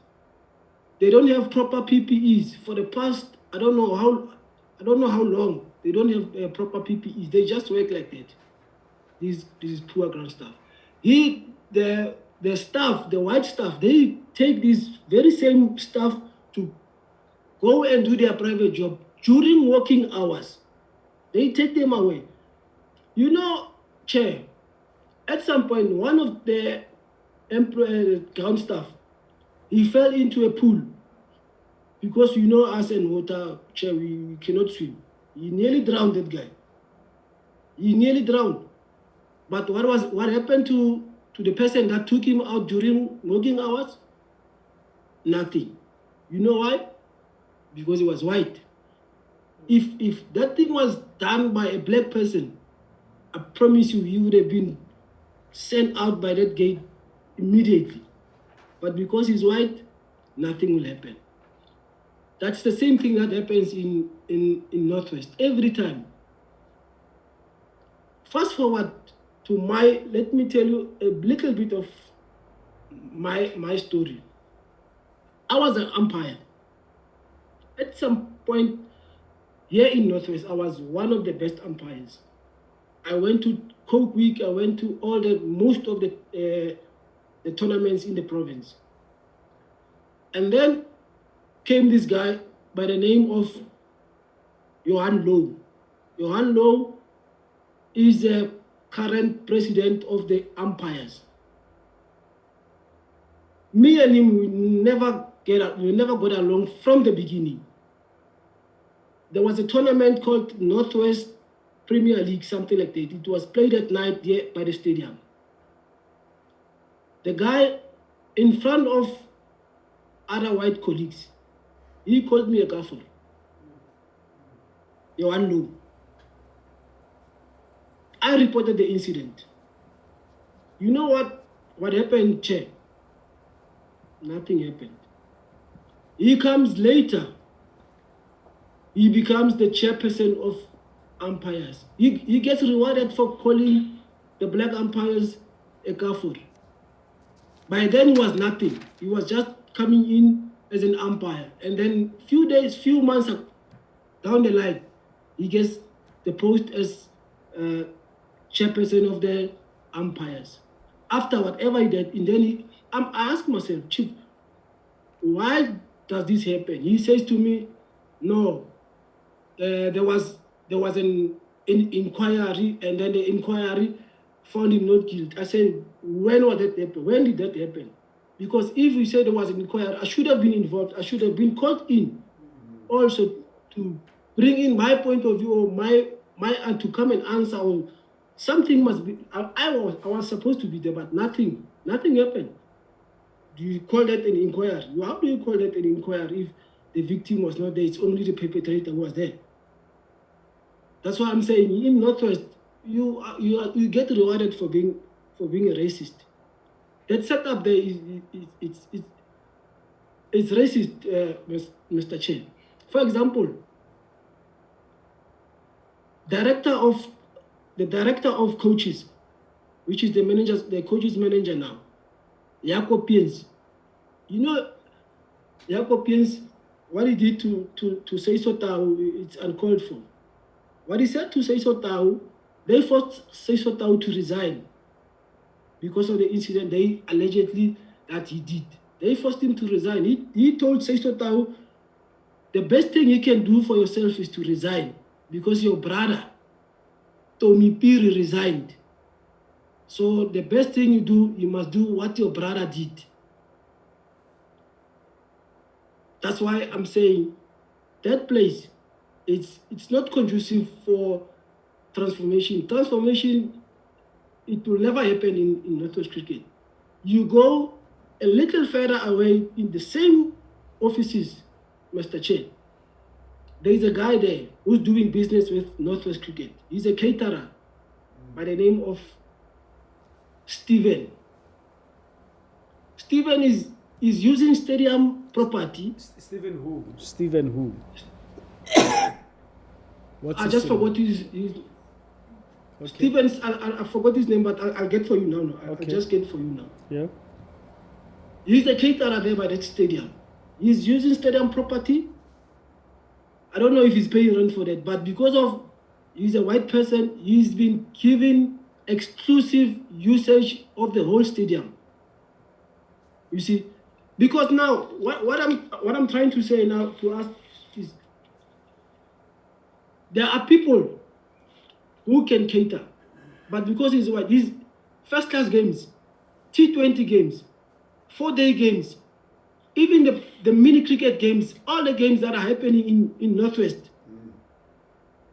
They don't have proper PPEs for the past, I don't know how long. They don't have proper PPEs. They just work like that. These poor ground staff. The staff, the white staff, they take this very same staff to go and do their private job during working hours. They take them away. You know, Chair, at some point, one of the ground staff, he fell into a pool because you know us and water, Chair, we cannot swim. He nearly drowned, that guy. He nearly drowned. But what happened to the person that took him out during working hours? Nothing. You know why? Because he was white. If that thing was done by a black person, I promise you, he would have been sent out by that gate immediately. But because he's white, nothing will happen. That's the same thing that happens in Northwest every time. Fast forward to let me tell you a little bit of my story. I was an umpire. At some point here in Northwest, I was one of the best umpires. I went to Coke Week, I went to most of the tournaments in the province. And then came this guy by the name of Johan Low. Johan Low is the current president of the umpires. Me and him, we never got along from the beginning. There was a tournament called Northwest Premier League, something like that. It was played at night there by the stadium. The guy in front of other white colleagues, he called me a gaffer. Johan Low. I reported the incident. You know what happened, Chair? Nothing happened. He comes later. He becomes the chairperson of umpires. He gets rewarded for calling the black umpires a gaffer. By then he was nothing. He was just coming in as an umpire. And then few months down the line, he gets the post as chairperson of the umpires. After whatever he did, and then I asked myself, Chief, why does this happen? He says to me, no, there was an inquiry, and then the inquiry found him not guilty. I said, when was that happen? When did that happen? Because if we said there was an inquiry, I should have been involved. I should have been called in also to bring in my point of view or my and to come and answer or something must be. I was supposed to be there, but nothing happened. Do you call that an inquiry? How do you call that an inquiry if the victim was not there? It's only the perpetrator who was there. That's why I'm saying in Northwest, you get rewarded for being a racist. That setup there it's racist, Mr. Chair. For example, the director of coaches, which is the coaches manager now, Jacobians. You know, Jacobians, what he did to Seiso Tau, it's uncalled for. What he said to Seiso Tau, they forced Seiso Tau to resign because of the incident they allegedly that he did. They forced him to resign. He told Seiso Tau, the best thing you can do for yourself is to resign because your brother, Tommy Piri, resigned. So the best thing you do, you must do what your brother did. That's why I'm saying that place, it's not conducive for transformation. Transformation, it will never happen in Northwest cricket. You go a little further away in the same offices, Mr. Chair. There is a guy there who's doing business with Northwest cricket. He's a caterer by the name of Stephen. Stephen is using stadium property. Stephen who? Stephen who? What's I just forgot his okay. Stephen's, I forgot his name, but I'll get for you now. Okay. I'll just get for you now. Yeah. He's a caterer there by that stadium. He's using stadium property. I don't know if he's paying rent for that, but because of he's a white person, he's been given exclusive usage of the whole stadium. You see, because now what I'm trying to say now to us is there are people who can cater, but because he's white, these first-class games, T20 games, 4-day games, even the mini cricket games, all the games that are happening in Northwest,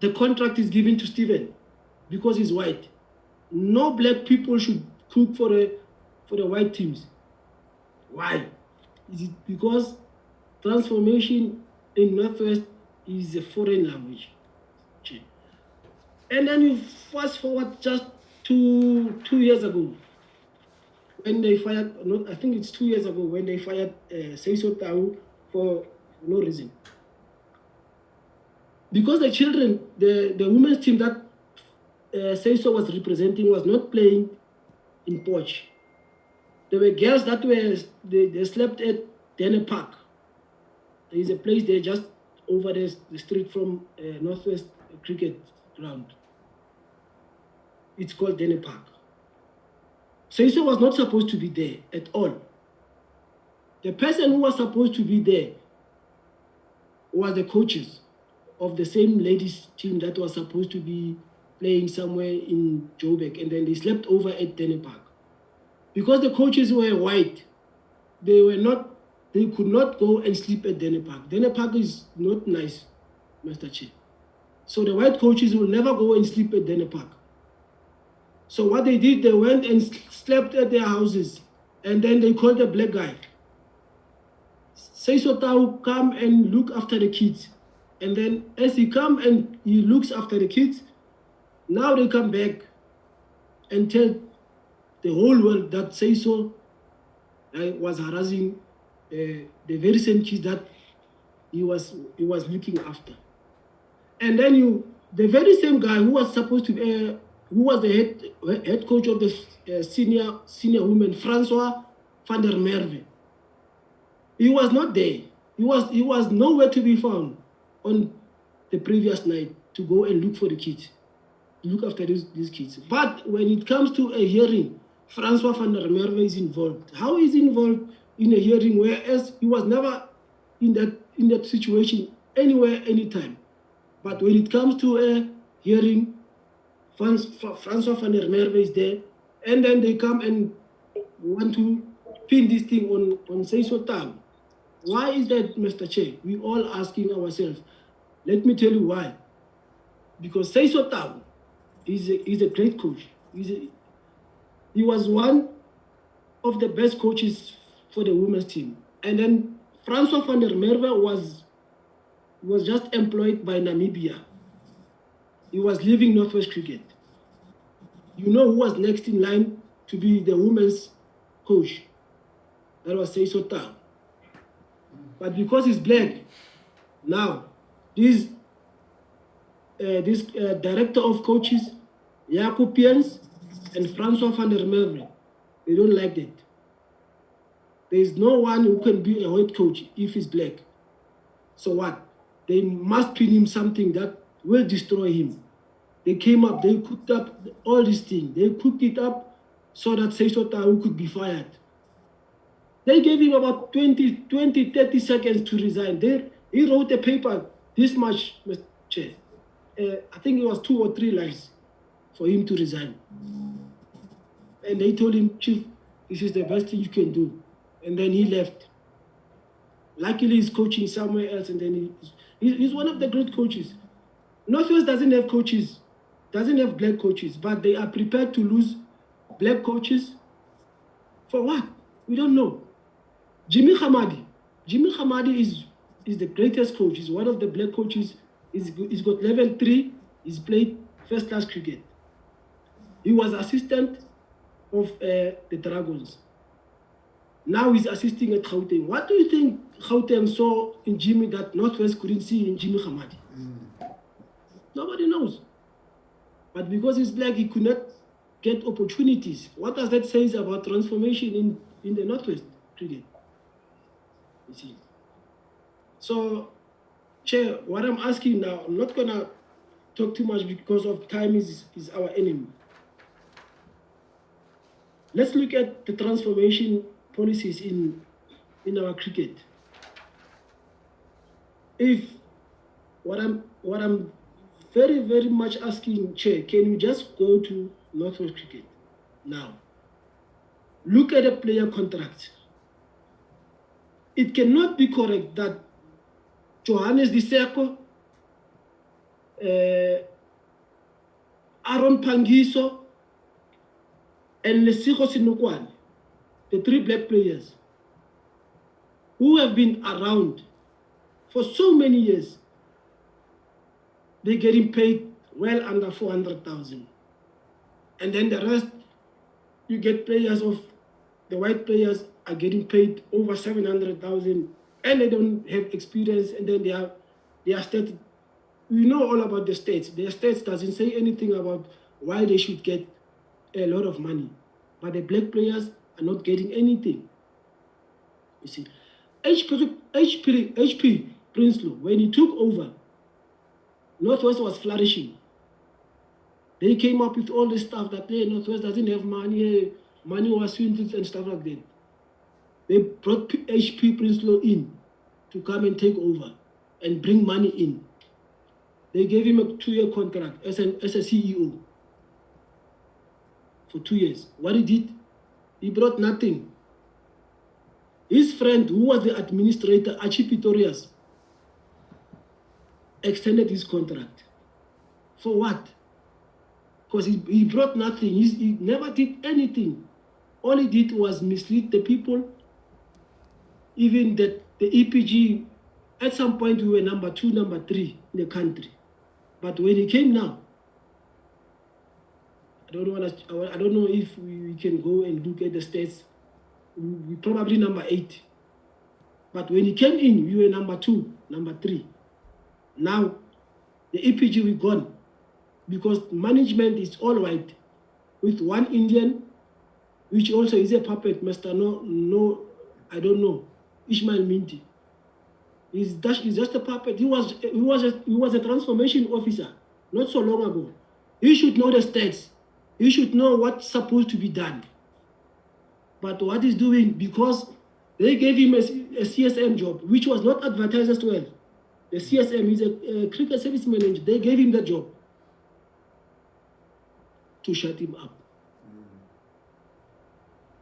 the contract is given to Stephen because he's white. No black people should cook for the white teams. Why? Is it because transformation in Northwest is a foreign language? And then you fast forward just two years ago, when they fired, I think it's 2 years ago, when they fired Seiso Tau for no reason. Because the children, the women's team that Seiso was representing was not playing in Poch. There were girls that they slept at Dene Park. There is a place there just over the street from Northwest Cricket Ground. It's called Dene Park. Seiso was not supposed to be there at all. The person who was supposed to be there was the coaches of the same ladies team that was supposed to be playing somewhere in Joburg, and then they slept over at Dene Park. Because the coaches were white, they could not go and sleep at Dene Park. Dene Park is not nice, Mr. Chair. So the white coaches will never go and sleep at Dene Park. So what they did, they went and slept at their houses, and then they called the black guy. Seiso Tau come and look after the kids. And then as he come and he looks after the kids, now they come back and tell the whole world that Seiso was harassing the very same kids that he was looking after. And then the very same guy who was supposed to be, who was the head coach of the senior women, Francois van der Merwe, he was not there. He was nowhere to be found on the previous night to go and look for the kids, look after these kids. But when it comes to a hearing, Francois van der Merwe is involved. How is he involved in a hearing whereas he was never in that situation anywhere, anytime? But when it comes to a hearing, Francois van der Merwe is there, and then they come and want to pin this thing on Seiso Tau. Why is that, Mr. Chair? We all asking ourselves. Let me tell you why. Because Seiso Tau He's a great coach. He was one of the best coaches for the women's team. And then Francois van der Merwe was just employed by Namibia. He was leaving Northwest Cricket. You know who was next in line to be the women's coach? That was Seiso Tau. But because he's black, now this director of coaches, Jacobians and Francois van der Merwe, they don't like that. There is no one who can be a head coach if he's black. So what? They must pin him something that will destroy him. They came up, they cooked up all these things. They cooked it up so that Seiso Tau could be fired. They gave him about 20, 30 seconds to resign. He wrote a paper this much, Mr. Chair. I think it was 2 or 3 lines for him to resign. And they told him, Chief, this is the best thing you can do. And then he left. Luckily, he's coaching somewhere else, and then he's one of the great coaches. Northwest doesn't have coaches, doesn't have black coaches, but they are prepared to lose black coaches for what? We don't know. Jimmy Hamadi is the greatest coach. He's one of the black coaches. He's got level 3. He's played first-class cricket. He was assistant of the Dragons. Now he's assisting at Gauteng. What do you think Gauteng saw in Jimmy that Northwest couldn't see in Jimmy Hamadi? Nobody knows. But because he's black, he could not get opportunities. What does that say about transformation in the Northwest cricket? You see. So, Chair, what I'm asking now, I'm not going to talk too much because of time is our enemy. Let's look at the transformation policies in our cricket. If what I'm very, very much asking, Chair, can you just go to Northwest Cricket now? Look at the player contract. It cannot be correct that Johannes Diseko, Aaron Pangiso, and Lesiko Sinukwane, the 3 black players who have been around for so many years, they're getting paid well under 400,000. And then the rest, you get players of the white players are getting paid over 700,000, and they don't have experience, and then they are stated. We know all about the states. Their states doesn't say anything about why they should get a lot of money, but the black players are not getting anything. You see, HP Prinsloo, when he took over, Northwest was flourishing. They came up with all this stuff that Northwest doesn't have money, money was swindled and stuff like that. They brought HP Prinsloo in to come and take over and bring money in. They gave him a 2-year contract as a CEO for 2 years. What he did, he brought nothing. His friend, who was the administrator, Archie Pretorius, extended his contract. For what? Because he brought nothing. He never did anything. All he did was mislead the people. Even the EPG, at some point we were number 2, number 3 in the country. But when he came now, I don't know if we can go and look at the stats. We probably number 8. But when he came in, we were number 2, number 3. Now, the EPG we gone because management is all white with one Indian, which also is a puppet master. I don't know, Ishmael Minty. He's just a puppet. He was a transformation officer not so long ago. He should know the stats. He should know what's supposed to be done. But what he's doing, because they gave him a CSM job, which was not advertised as well. The CSM is a cricket service manager. They gave him the job to shut him up.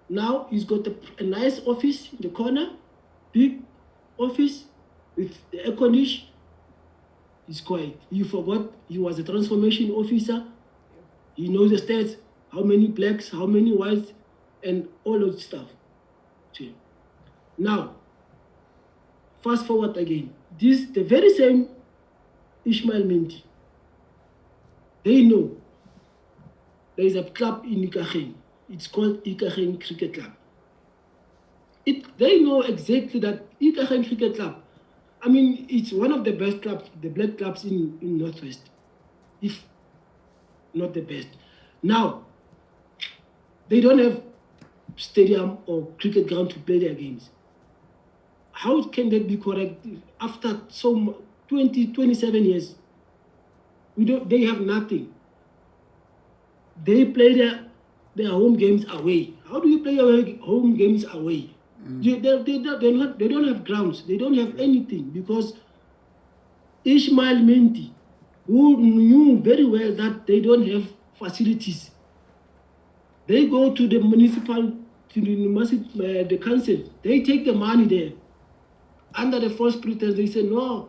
Now he's got a nice office in the corner, big office with the air condition. He's quiet. You forgot he was a transformation officer He knows the stats, how many blacks, how many whites, and all of stuff. Okay. Now, fast forward again. The very same Ismail Minty, they know there is a club in Ikageng. It's called Ikageng Cricket Club. They know exactly that Ikageng Cricket Club, I mean, it's one of the best clubs, the black clubs in Northwest, if not the best. Now, they don't have stadium or cricket ground to play their games. How can that be correct after 27 years? They have nothing. They play their home games away. How do you play your home games away? They don't have grounds. They don't have anything, because Ismail Minty, who knew very well that they don't have facilities, they go to the the council. They take the money there under the false pretense. They say, no,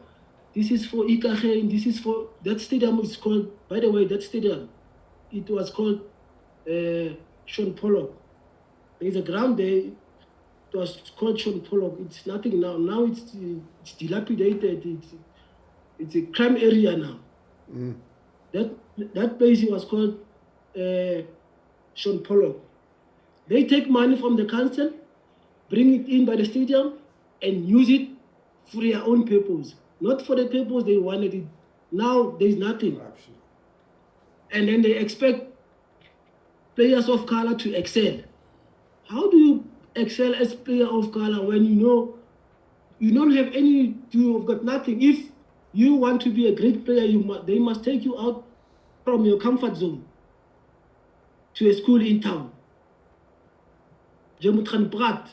this is for Ikageng, this is for, that stadium is called, by the way, that stadium, it was called Sean Pollock. There's a ground there, it was called Sean Pollock. It's nothing now. Now it's dilapidated. It's a crime area now. That place was called Sean Pollock. They take money from the council, bring it in by the stadium, and use it for their own purpose, not for the purpose they wanted it. Now there's nothing. And then they expect players of color to excel. How do you excel as player of color when you know you don't have any, you've got nothing? If you want to be a great player, they must take you out from your comfort zone to a school in town. Jemutran Prat.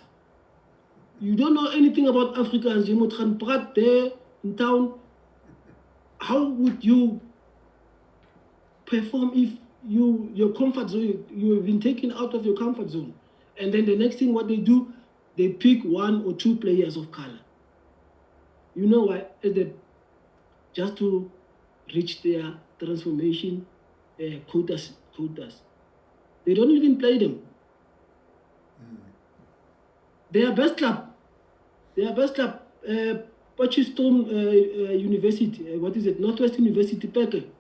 You don't know anything about Africans. Jemutran Prat there in town. How would you perform if your comfort zone, you have been taken out of your comfort zone? And then the next thing what they do, they pick 1 or 2 players of color. You know why? Just to reach their transformation quotas. They don't even play them. Their best club, Potchefstroom University, Northwest University, Peke,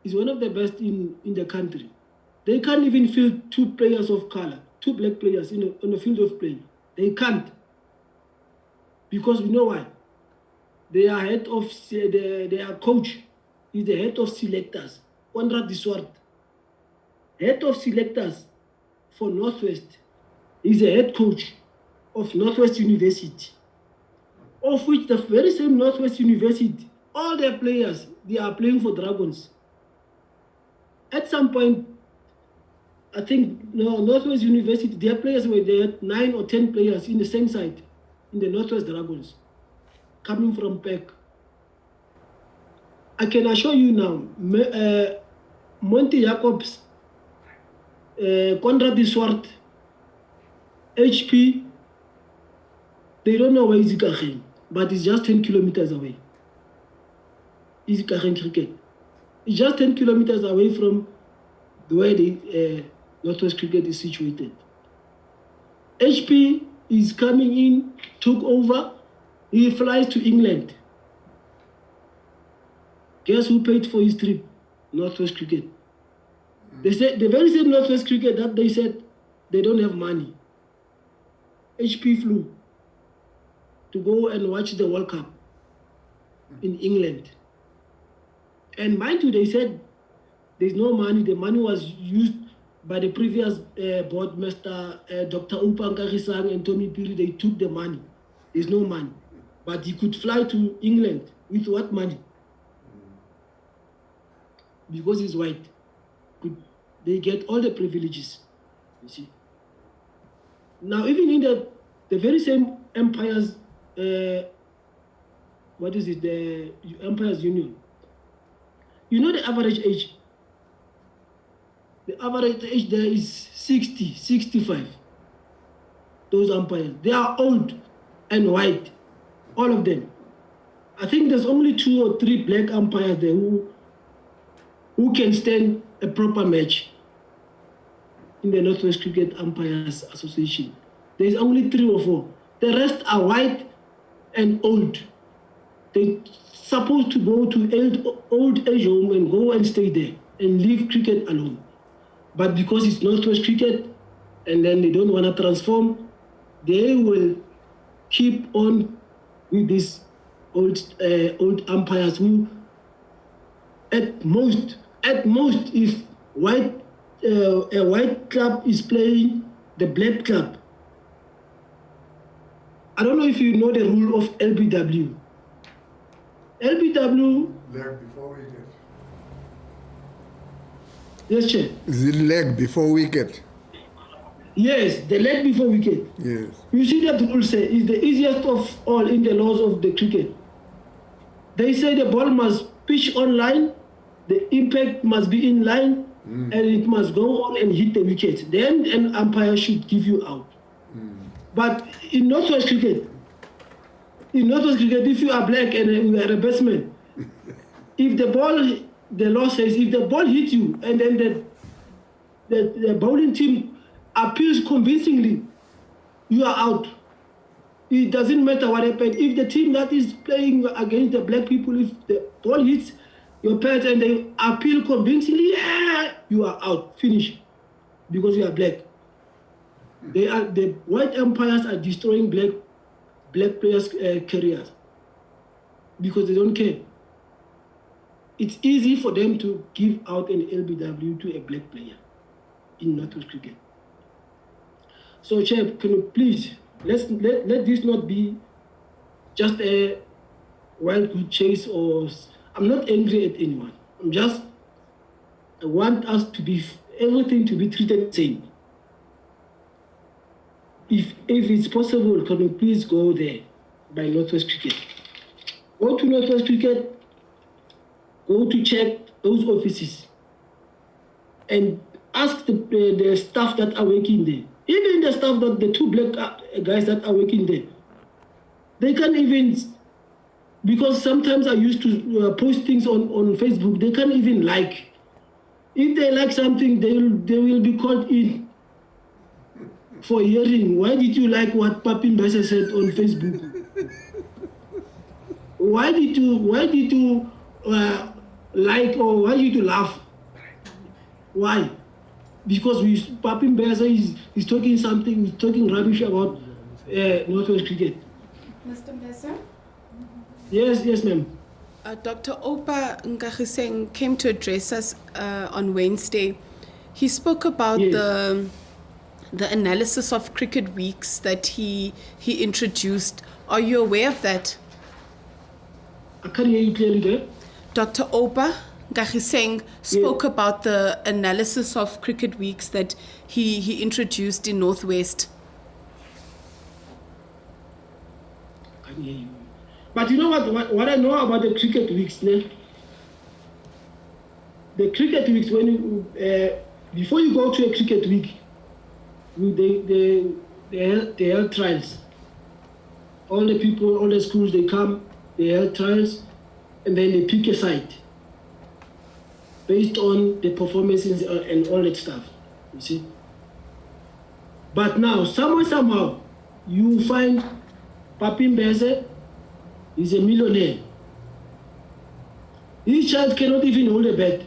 is one of the best in the country. They can't even field 2 players of color, 2 black players on the field of play. They can't. Because we know why. Their coach is the head of selectors, Conrad Diswart. Head of selectors for Northwest is the head coach of Northwest University, of which the very same Northwest University, all their players, they are playing for Dragons. At some point, I think Northwest University, their players they had 9 or 10 players in the same side, in the Northwest Dragons, coming from PEC. I can assure you now, Monty Jacobs, Conrad Diswart, HP, they don't know where is Ikageng, but it's just 10 kilometers away. Is Ikageng Cricket. It's just 10 kilometers away from where the Northwest Cricket is situated. HP is coming in, took over, he flies to England. Guess who paid for his trip? Northwest Cricket. They said, the very same Northwest Cricket that they said they don't have money. HP flew to go and watch the World Cup in England. And mind you, they said there's no money. The money was used by the previous board master, Dr. Upanka Risang and Tommy Piri. They took the money. There's no money. But he could fly to England with what money? Because he's white. They get all the privileges, you see. Now, even in the very same empires, the Empires Union, you know the average age? The average age there is 60, 65. Those umpires, they are old and white, all of them. I think there's only 2 or 3 black umpires there who can stand a proper match in the Northwest Cricket Umpires Association. There's only 3 or 4. The rest are white and old. They're supposed to go to old age home and go and stay there and leave cricket alone. But because it's Northwest Cricket and then they don't want to transform, they will keep on with these old umpires who, at most, if a white club is playing the black club. I don't know if you know the rule of LBW. LBW. Leg before wicket. Yes, Chair. Is it leg before wicket? Yes, the leg before wicket. Yes. You see that rule say is the easiest of all in the laws of the cricket. They say the ball must pitch on line, the impact must be in line, and it must go on and hit the wicket. Then an umpire should give you out. But in Northwest Cricket, if you are black and you are a batsman, if the ball, the law says, if the ball hits you and then the bowling team appeals convincingly, you are out. It doesn't matter what happened. If the team that is playing against the black people, if the ball hits your pet and they appeal convincingly, you are out, finish, because you are black. The white umpires are destroying black players' careers because they don't care. It's easy for them to give out an LBW to a black player in Northwest Cricket. So, Chair, can you please let this not be just a wild goose chase, or I'm not angry at anyone. I want us to be everything to be treated the same. If it's possible, can you please go there by Northwest Cricket? Go to Northwest Cricket, go to check those offices and ask the staff that are working there. Even the staff, that the 2 black guys that are working there, they can't even, because sometimes I used to post things on Facebook, they can't even like. If they like something, they will be called in for hearing. Why did you like what Papi Mbese said on Facebook? Why did you like, or why did you laugh? Why? Because Papi Mbese is talking something, he's talking rubbish about Northwest Cricket. Mr. Mbese? Yes, ma'am. Dr. Opa Nkagiseng came to address us on Wednesday. He spoke about the analysis of cricket weeks that he introduced. Are you aware of that? I can't hear you clearly there. Dr. Opa Nkagiseng spoke about the analysis of cricket weeks that he introduced in Northwest. I can't hear you. But you know what I know about the cricket weeks, ne? The cricket weeks, when you, before you go to a cricket week, they held trials. All the people, all the schools, they come, they held trials, and then they pick a side based on the performances and all that stuff, you see. But now, somehow, you find Papi Mbese is a millionaire. His child cannot even hold a bat.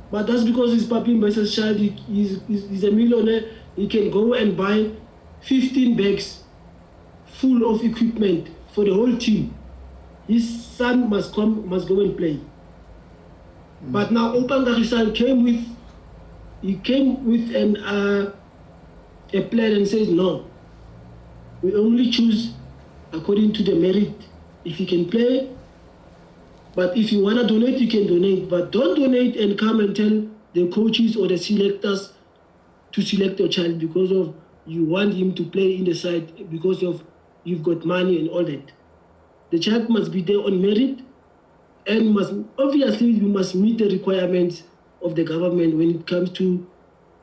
But that's because his Papi Mbese's child, he's a millionaire. He can go and buy 15 bags full of equipment for the whole team. His son must go and play. But now Opa Nkagiseng came with a plan and says, no, we only choose according to the merit. If you can play, but if you want to donate, you can donate. But don't donate and come and tell the coaches or the selectors to select your child because of you want him to play in the side because of you've got money and all that. The child must be there on merit, and obviously you must meet the requirements of the government when it comes to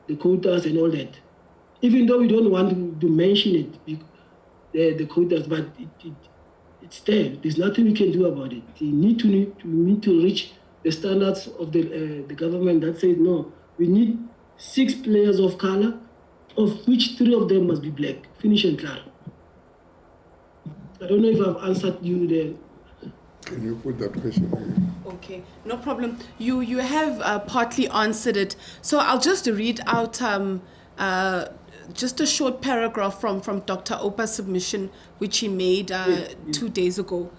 the quotas and all that. Even though we don't want to mention it, the quotas, but it's there. There's nothing we can do about it. You need to reach the standards of the government that says, no, we need 6 players of color, of which 3 of them must be black. Finish and clear. I don't know if I've answered you there. Can you put that question again? Okay, no problem. You have partly answered it. So I'll just read out just a short paragraph from Dr. Opa's submission, which he made 2 days ago.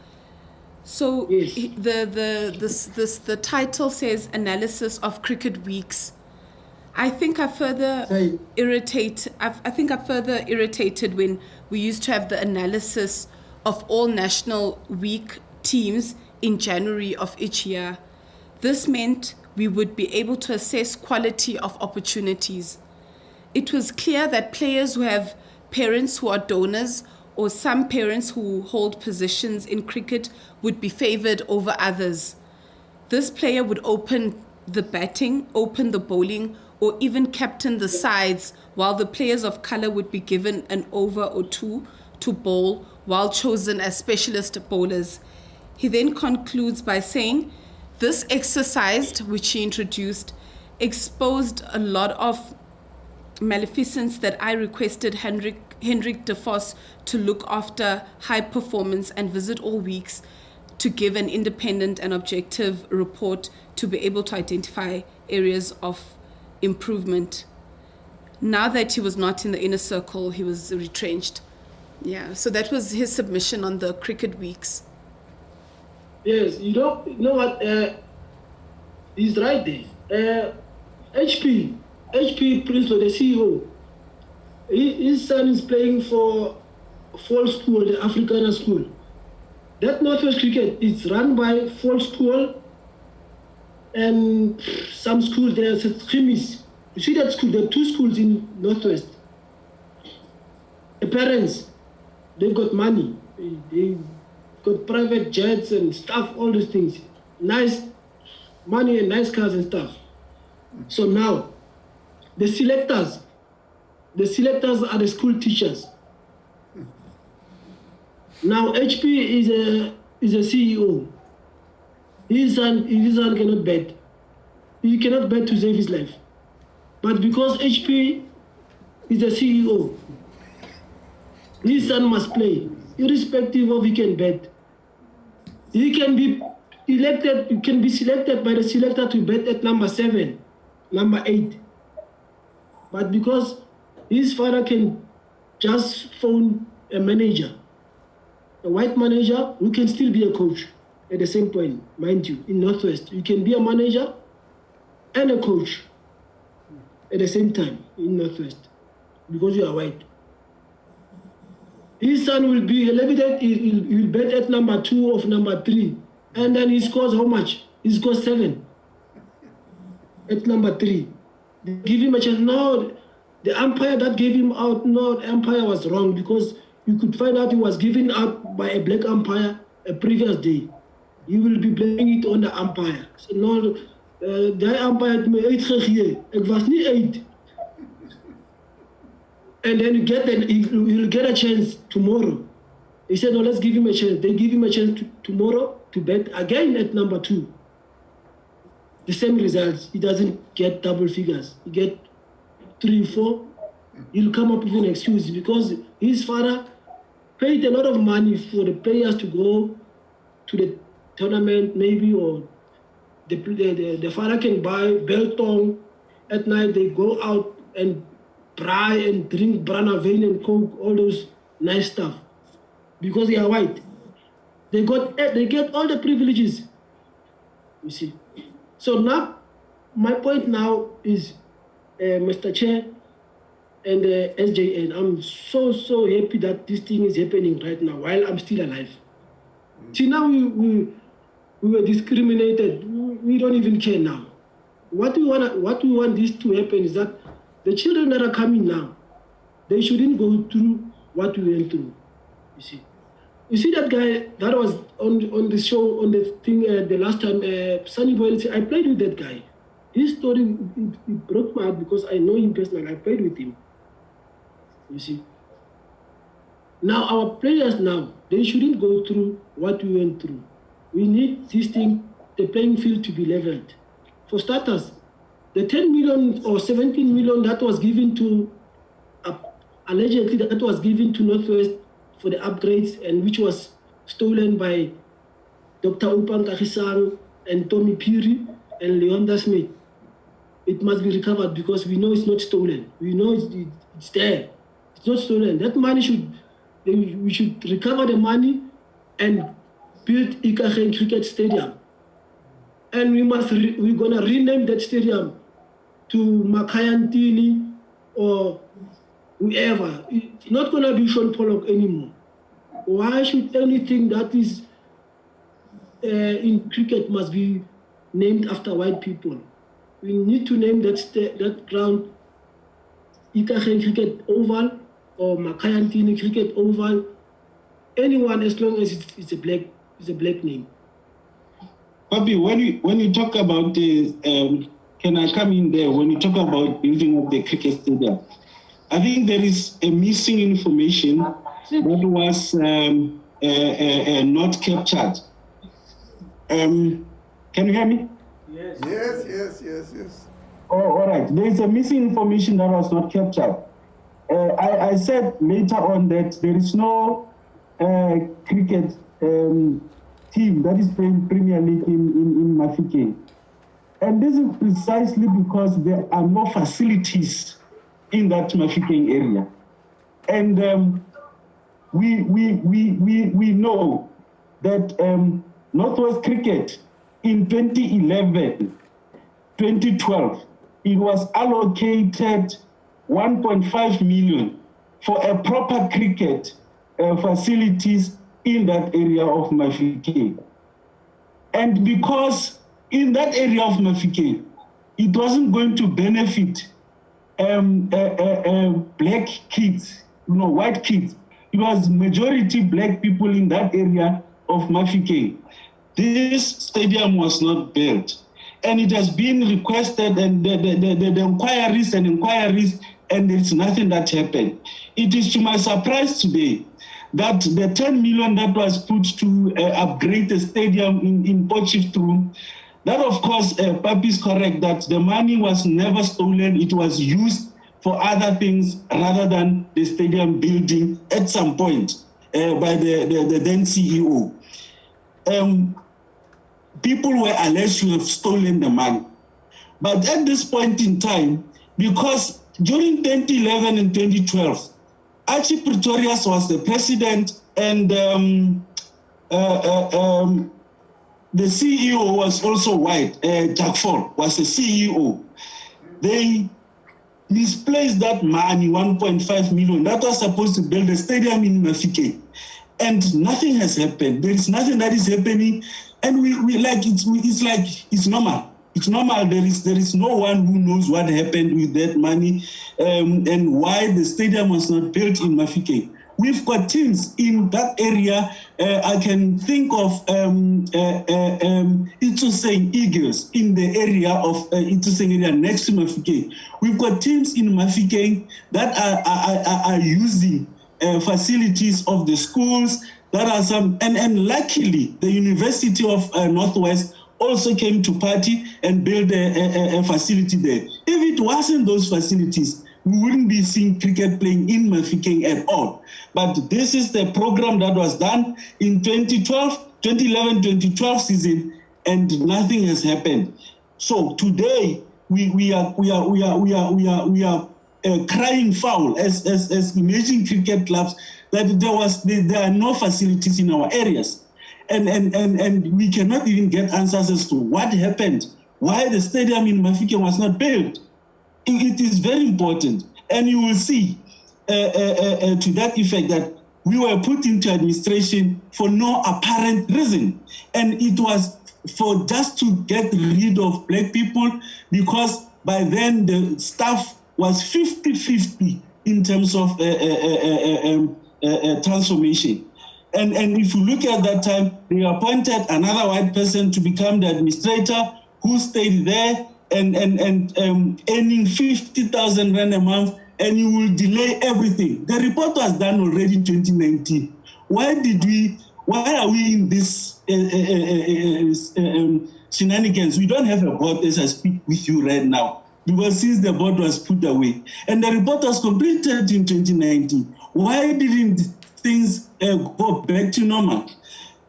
So Yes. the title says Analysis of Cricket Weeks. I think I further irritated when we used to have the analysis of all national week teams in January of each year. This meant we would be able to assess quality of opportunities. It was clear that players who have parents who are donors or some parents who hold positions in cricket would be favored over others. This player would open the batting, open the bowling, or even captain the sides, while the players of color would be given an over or 2 to bowl while chosen as specialist bowlers. He then concludes by saying, this exercise, which he introduced, exposed a lot of maleficence that I requested Hendrik de Vos to look after high performance and visit all weeks to give an independent and objective report to be able to identify areas of improvement. Now that he was not in the inner circle, he was retrenched. Yeah, so that was his submission on the cricket weeks. Yes, you know what? He's right there. HP Prinsloo, the CEO, his son is playing for Fall School, the Afrikaner school. That Northwest Cricket is run by Fall School and some school there, Chimis. You see that school? There are 2 schools in Northwest. The parents, they've got money. They've got private jets and stuff, all those things. Nice money and nice cars and stuff. So now, the selectors are the school teachers. Now HP is a CEO. His son cannot bet. He cannot bet to save his life. But because HP is the CEO, his son must play, irrespective of he can bet. He can be elected, you can be selected by the selector to bet at number 7, number 8. But because his father can just phone a manager, a white manager who can still be a coach at the same point, mind you, in Northwest. You can be a manager and a coach at the same time in Northwest because you are white. His son will be elected, he'll bet at number 2 of number 3. And then he scores how much? He scores 7 at number 3. They give him a chance. No, the umpire that gave him out, no, the umpire was wrong because you could find out he was given out by a black umpire a previous day. You will be blaming it on the umpire. So no, the umpire had me 8 gegeven. It was not 8. And then you'll get a chance tomorrow. He said, no, let's give him a chance. They give him a chance tomorrow to bet again at number 2. The same results. He doesn't get double figures. He get 3, 4. He'll come up with an excuse because his father paid a lot of money for the players to go to the tournament maybe, or the father can buy biltong. At night they go out and braai and drink Branavane and Coke, all those nice stuff. Because they are white. They get all the privileges. You see. So now, my point now is, Mr. Chair and SJN, I'm so happy that this thing is happening right now while I'm still alive. See, now we were discriminated. We don't even care now. What we want this to happen is that the children that are coming now, they shouldn't go through what we went through. You see that guy that was on the show, on the thing the last time, Sunny Boy, I played with that guy. His story, it broke my heart because I know him personally. I played with him. You see. Now our players now, they shouldn't go through what we went through. We need this thing the playing field to be leveled. For starters, the 10 million or 17 million that was given to, allegedly that was given to Northwest for the upgrades, and which was stolen by Dr. Upang Kahisang and Tommy Piri and Leonda Smith, it must be recovered because we know it's not stolen. We know it's there. It's not stolen. That money we should recover the money and build Ikageng Cricket Stadium. And we're gonna rename that stadium to Makayantini or whoever. It's not gonna be Sean Pollock anymore. Why should anything that is in cricket must be named after white people? We need to name that ground Ikageng Cricket Oval or Makayantini Cricket Oval. Anyone, as long as it's a black name. Bobby, when you talk about the, can I come in there? When you talk about building of the cricket stadium, I think there is a missing information that was not captured. Can you hear me? Yes. Oh, all right. There is a missing information that was not captured. I said later on that there is no cricket team that is playing Premier League in Mafikeng. And this is precisely because there are no facilities in that Mafikeng area. And we know that Northwest Cricket in 2011, 2012, it was allocated 1.5 million for a proper cricket facilities in that area of Mafikeng. And because in that area of Mafikeng, it wasn't going to benefit black kids, white kids. It was majority black people in that area of Mafikeng. This stadium was not built. And it has been requested, and the inquiries, and there's nothing that happened. It is to my surprise today that the 10 million that was put to upgrade the stadium in Potchefstroom, that of course, Papi is correct, that the money was never stolen. It was used for other things rather than the stadium building at some point by the then CEO. People were alleged to have stolen the money. But at this point in time, because during 2011 and 2012, Archie Pretorius was the president, and the CEO was also white. Jack Ford was the CEO. They misplaced that money, 1.5 million. That was supposed to build a stadium in Mafikeng. And nothing has happened. There is nothing that is happening. And we like it's normal. It's normal. There is no one who knows what happened with that money and why the stadium was not built in Mafikeng. We've got teams in that area. I can think of Ituseng Eagles in the area of Ituseng area next to Mafikeng. We've got teams in Mafikeng that are using facilities of the schools. That are some, and luckily the University of Northwest also came to party and build a facility there. If it wasn't those facilities, we wouldn't be seeing cricket playing in Mafikeng at all. But this is the program that was done in 2011-2012 season, and nothing has happened. So today we are crying foul as emerging cricket clubs that there are no facilities in our areas, and we cannot even get answers as to what happened, why the stadium in Mafikeng was not built. It is very important, and you will see to that effect that we were put into administration for no apparent reason, and it was for just to get rid of black people, because by then the staff was 50-50 in terms of transformation. And if you look at that time, they appointed another white person to become the administrator, who stayed there and earning 50,000 rand a month, and you will delay everything. The report was done already in 2019. Why did we why are we in this shenanigans? We don't have a board as I speak with you right now, because since the board was put away and the report was completed in 2019, why didn't things go back to normal?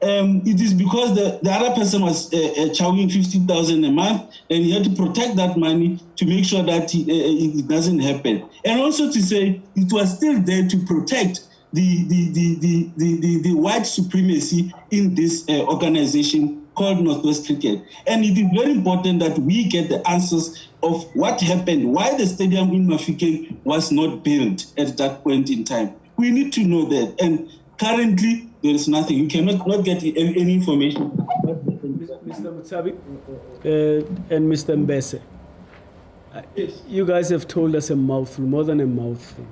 It is because the other person was charging 50,000 a month, and he had to protect that money to make sure that it doesn't happen. And also to say it was still there to protect the white supremacy in this organization called Northwest Cricket. And it is very important that we get the answers of what happened, why the stadium in Mafike was not built at that point in time. We need to know that. And currently, there is nothing. You cannot not get any information. Mr. Mutsabi and Mr. Mbese, Yes. you guys have told us a mouthful, more than a mouthful.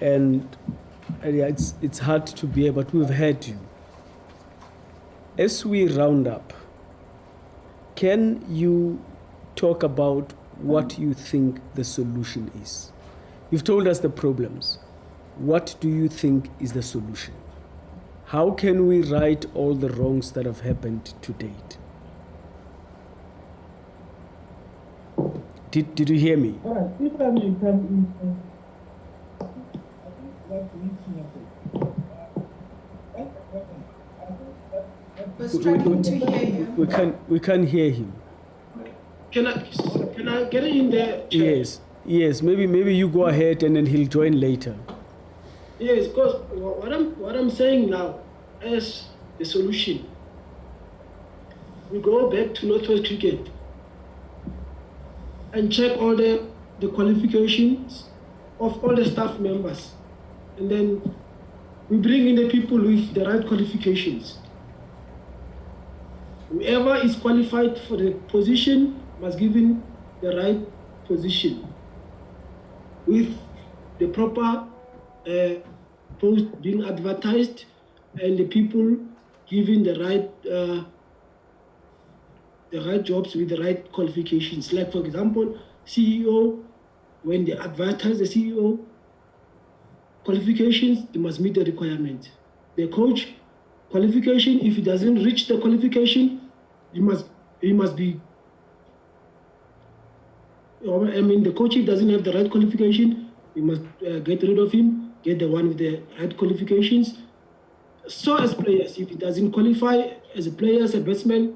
And yeah, it's hard to bear, but we've heard you. As we round up, can you talk about what you think the solution is? You've told us the problems. What do you think is the solution? How can we right all the wrongs that have happened to date? Did you hear me? If I may come in, We're struggling to hear you. We can't hear him. Can I get in there? Chair? Yes. Maybe you go ahead and then he'll join later. Yes, because what I'm saying now as the solution, we go back to Northwest Cricket and check all the qualifications of all the staff members, and then we bring in the people with the right qualifications. Whoever is qualified for the position must be given the right position with the proper post being advertised and the people given the right jobs with the right qualifications. Like, for example, CEO, when they advertise the CEO qualifications, they must meet the requirement. The coach qualification, if he doesn't reach the qualification, he must be, the coach, if doesn't have the right qualification, we must get rid of him, get the one with the right qualifications. So as players, if he doesn't qualify as a player, as a batsman,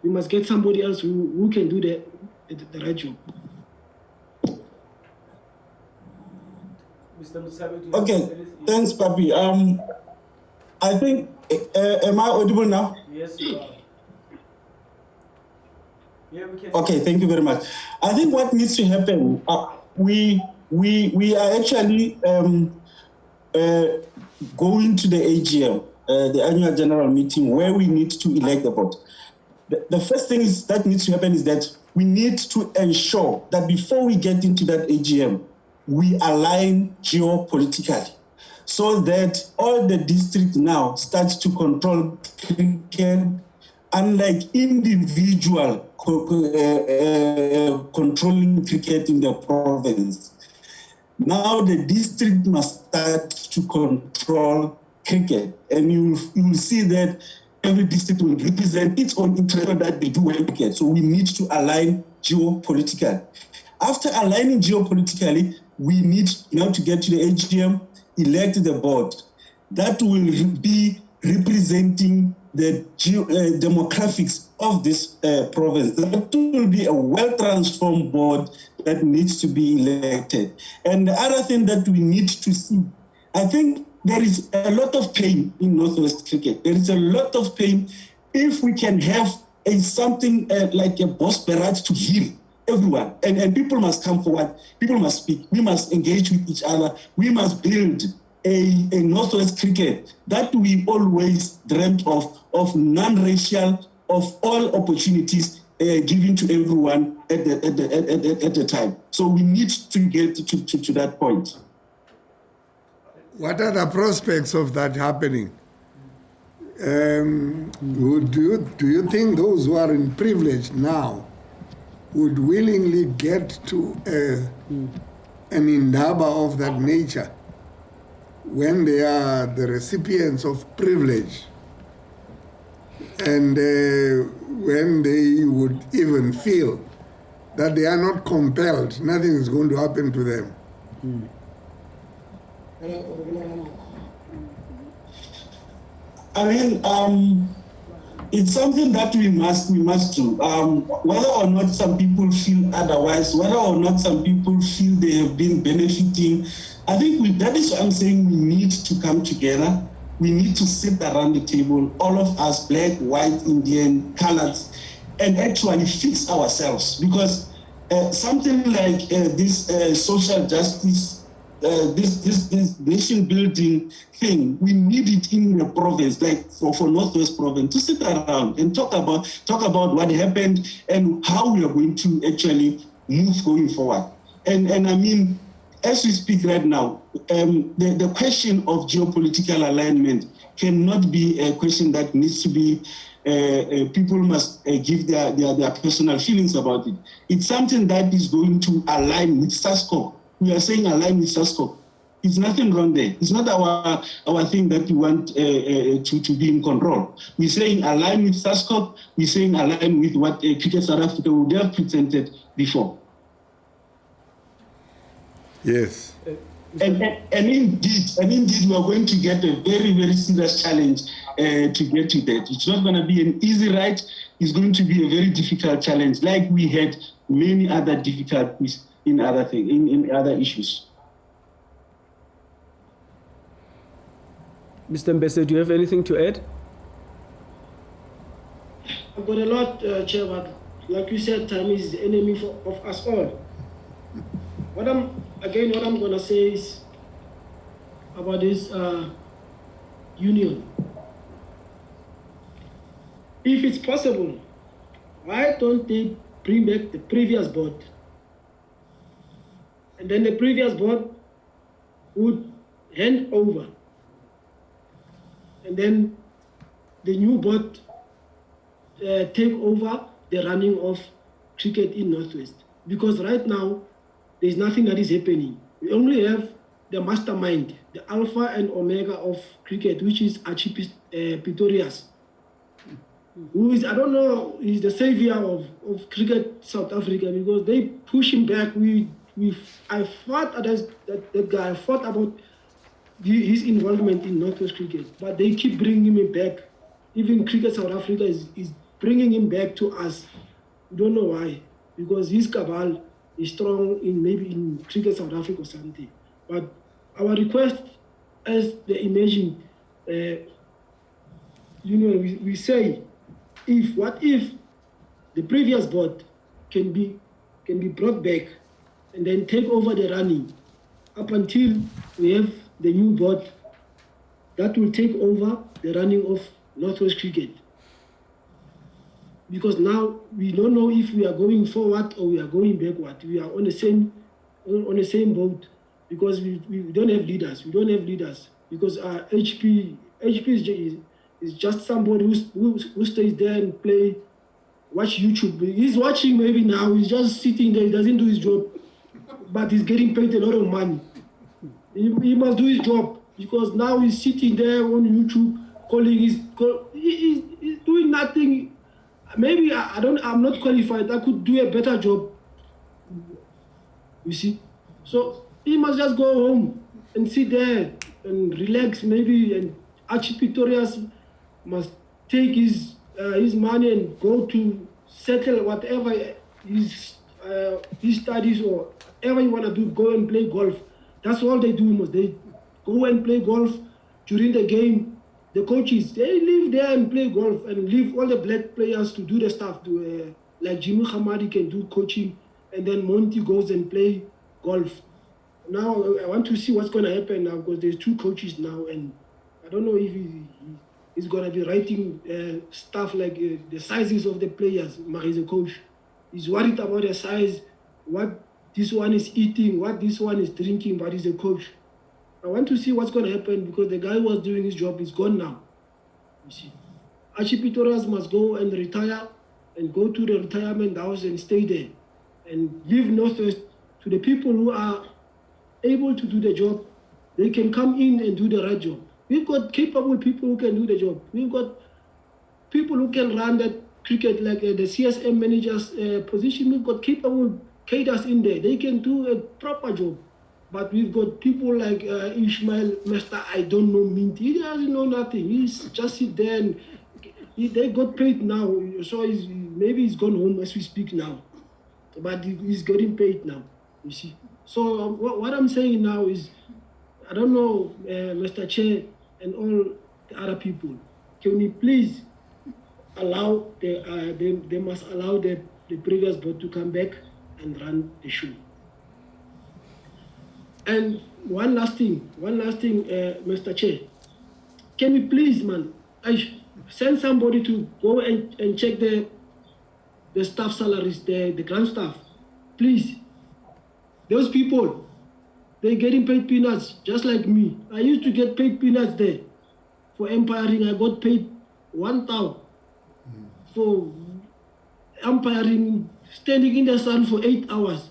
we must get somebody else who can do the right job. Mr. Musabe, okay, thanks, Papi. I think, am I audible now? Yes, you are. Yeah, we can. Okay, thank you very much. I think what needs to happen, we are actually going to the AGM, the annual general meeting, where we need to elect the board. The first thing that needs to happen is that we need to ensure that before we get into that AGM, we align geopolitically, so that all the districts now start to control cricket, unlike individual controlling cricket in the province. Now the district must start to control cricket, and you will see that every district will represent its own interest that they do well cricket. So we need to align geopolitically. After aligning geopolitically, we need now to get to the AGM, elect the board. That will be representing the demographics of this province. That will be a well-transformed board that needs to be elected. And the other thing that we need to see, I think there is a lot of pain in Northwest Cricket. There is a lot of pain. If we can have something like a boss barrage to heal everyone, and people must come forward, people must speak, we must engage with each other, we must build a Northwest Cricket that we always dreamt of non-racial, of all opportunities given to everyone at the time. So we need to get to that point. What are the prospects of that happening? Do you think those who are in privilege now would willingly get to an indaba of that nature when they are the recipients of privilege And when they would even feel that they are not compelled, nothing is going to happen to them. I mean, it's something that we must do. Whether or not some people feel otherwise, whether or not some people feel they have been benefiting, I think that is what I'm saying. We need to come together. We need to sit around the table, all of us, black, white, Indian, coloreds, and actually fix ourselves. Because something like this social justice, this nation building thing, we need it in the province, like for Northwest Province, to sit around and talk about what happened and how we are going to actually move going forward. And I mean, as we speak right now, the question of geopolitical alignment cannot be a question that needs to be, people must give their personal feelings about it. It's something that is going to align with SASCO. We are saying align with SASCO. There's nothing wrong there. It's not our thing that we want to be in control. We're saying align with SASCO. We're saying align with what Cricket South Africa would have presented before. Yes. And indeed, we are going to get a very, very serious challenge to get to that. It's not going to be an easy ride. It's going to be a very difficult challenge, like we had many other difficulties in other things, in other issues. Mr. Ntsebeza, do you have anything to add? I've got a lot, Chair, but like you said, time is the enemy of us all. What I'm going to say is about this union. If it's possible, why don't they bring back the previous board? And then the previous board would hand over. And then the new board take over the running of cricket in Northwest. Because right now, there's nothing that is happening. We only have the mastermind, the alpha and omega of cricket, which is Archie Pretorius, who is, I don't know, he's the savior of cricket South Africa, because they push him back. I fought against that guy. I fought about his involvement in Northwest cricket, but they keep bringing him back. Even Cricket South Africa is bringing him back to us. We don't know why, because his cabal is strong in Cricket South Africa or something. But our request as the emerging union, we say, what if the previous board can be brought back and then take over the running up until we have the new board that will take over the running of Northwest cricket. Because now we don't know if we are going forward or we are going backward. We are on the same boat, because we don't have leaders. We don't have leaders because HP is just somebody who stays there and watch YouTube. He's watching maybe now. He's just sitting there. He doesn't do his job, but he's getting paid a lot of money. He must do his job, because now he's sitting there on YouTube he's doing nothing. Maybe I'm not qualified. I could do a better job. You see? So he must just go home and sit there and relax maybe, and Archie Pretorius must take his money and go to settle whatever his studies or whatever you want to do, go and play golf. That's all they do. They go and play golf during the game. The coaches, they live there and play golf and leave all the black players to do the stuff. Like Jimmy Hamadi can do coaching, and then Monty goes and play golf. Now I want to see what's going to happen now, because there's two coaches now, and I don't know if he's going to be writing stuff like the sizes of the players. He's a coach. He's worried about the size, what this one is eating, what this one is drinking, but he's a coach. I want to see what's going to happen, because the guy who was doing his job is gone now. You see, Archie Pretorius must go and retire and go to the retirement house and stay there and leave Northwest to the people who are able to do the job. They can come in and do the right job. We've got capable people who can do the job. We've got people people who can run that cricket, like the CSM managers position. We've got capable cadres in there. They can do a proper job. But we've got people like Ishmael Mr. I don't know Minty. He doesn't know nothing. He's just sit there and they got paid now. So maybe he's gone home as we speak now. But he's getting paid now, you see. So what I'm saying now is, I don't know, Mr. Chair and all the other people, can we please allow, they must allow the previous board to come back and run the show. And one last thing, Mr. Chair, can we please, man, send somebody to go and check the staff salaries, the ground staff, please. Those people, they're getting paid peanuts, just like me. I used to get paid peanuts there. For umpiring, I got paid 1,000 for umpiring, standing in the sun for 8 hours.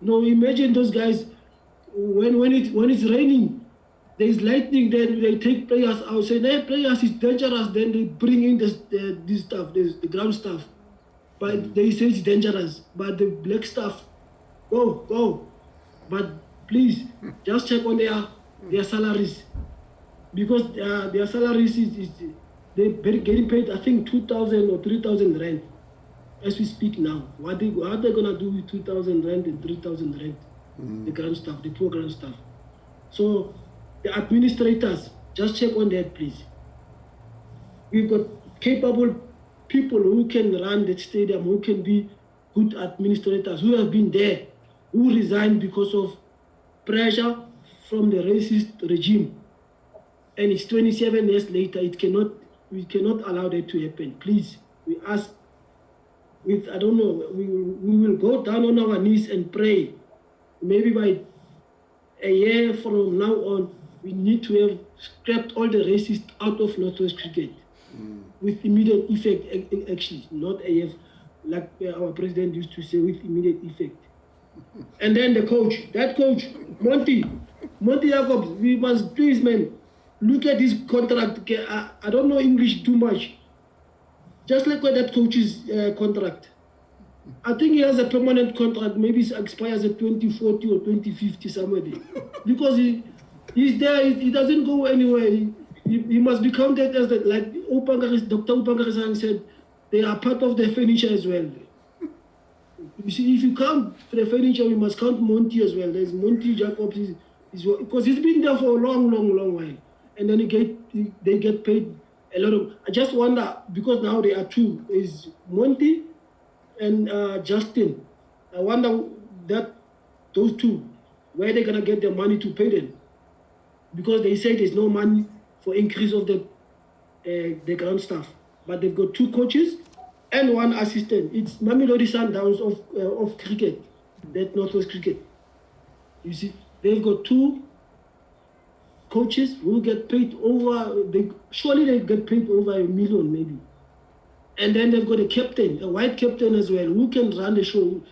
Now imagine those guys, when it's raining, there's lightning, then they take players out, say, hey, players is dangerous, then they bring in this stuff, the ground stuff. But they say it's dangerous, but the black stuff, go. But please, just check on their salaries. Because their salaries they're getting paid, I think, 2,000 or 3,000 rand as we speak now. What are they going to do with 2,000 rand and 3,000 rand? The ground staff, the poor ground staff. So the administrators, just check on that, please. We've got capable people who can run the stadium, who can be good administrators, who have been there, who resigned because of pressure from the racist regime. And it's 27 years later, we cannot allow that to happen. Please, we ask, I don't know, we will go down on our knees and pray. Maybe by a year from now on, we need to have scrapped all the racists out of Northwest cricket with immediate effect, actually, not AF, like our president used to say, with immediate effect. And then the coach, Monty Jacobs, we must please, man, look at his contract. I don't know English too much. Just like that coach's contract. I think he has a permanent contract, maybe it expires at 2040 or 2050, somewhere there. Because he's there, he doesn't go anywhere. He must be counted as, like Dr. Upangarisang said, they are part of the furniture as well. You see, if you count the furniture, we must count Monty as well. There's Monty Jacobs, because he's been there for a long while. And then they get paid a lot of, I just wonder, because now there are two, is Monty and Justin. I wonder that those two, where they're gonna get the money to pay them, because they say there's no money for increase of the ground staff, but they've got two coaches and one assistant. It's Mamelodi Sundowns of cricket, that Northwest cricket. You see, they've got two coaches who get paid surely they get paid over $1 million maybe. And then they've got a captain, a white captain as well, who can run the show.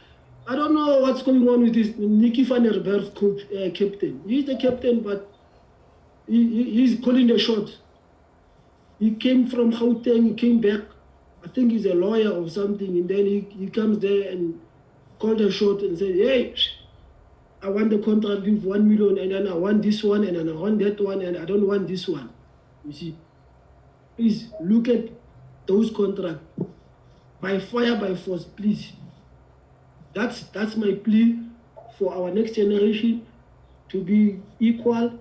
I don't know what's going on with this Nicky van der Berg coach, captain. He's the captain, but he's calling the shots. He came from Gauteng, he came back. I think he's a lawyer or something, and then he comes there and called the shot and said, hey, I want the contract with $1 million, and then I want this one, and then I want that one, and I don't want this one. You see, please look at those contracts by fire, by force, please. That's my plea for our next generation, to be equal,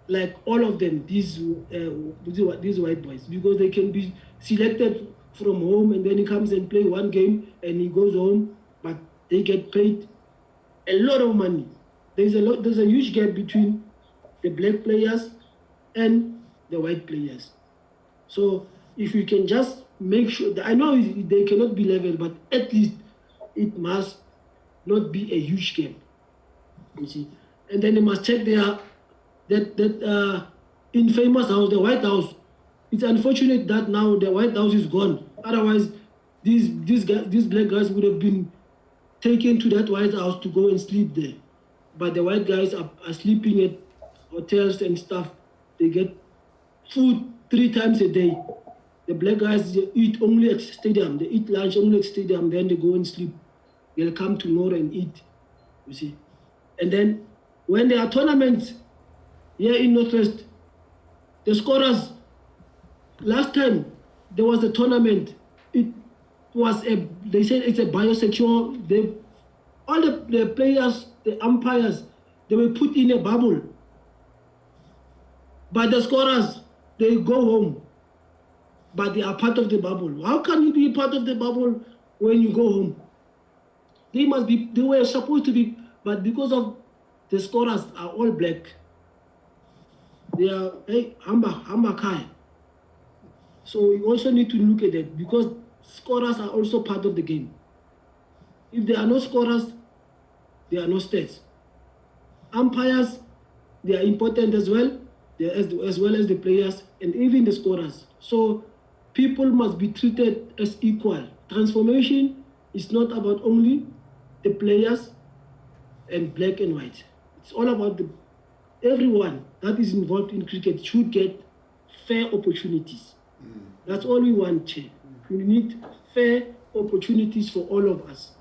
like all of them, these white boys, because they can be selected from home, and then he comes and play one game and he goes home, but they get paid a lot of money. There's a huge gap between the black players and the white players. So if we can just make sure that, I know they cannot be level, but at least it must not be a huge gap. You see, and then they must check that infamous house, the White House. It's unfortunate that now the White House is gone. Otherwise, these black guys would have been taken to that White House to go and sleep there. But the white guys are sleeping at hotels and stuff. They get food 3 times a day. The black guys, they eat only at stadium. They eat lunch only at stadium, then they go and sleep. They'll come tomorrow and eat, you see. And then when there are tournaments here in Northwest, the scorers, last time there was a tournament, it was they said it's a biosexual, all the players, the umpires, they were put in a bubble. But the scorers, they go home, but they are part of the bubble. How can you be part of the bubble when you go home? They were supposed to be, but because of the scorers are all black, they are Hamba. So you also need to look at that, because scorers are also part of the game. If there are no scorers, there are no stats. Umpires, they are important as well, as well as the players and even the scorers. So people must be treated as equal. Transformation is not about only the players and black and white. It's all about everyone that is involved in cricket should get fair opportunities. That's all we want, Chair. We need fair opportunities for all of us.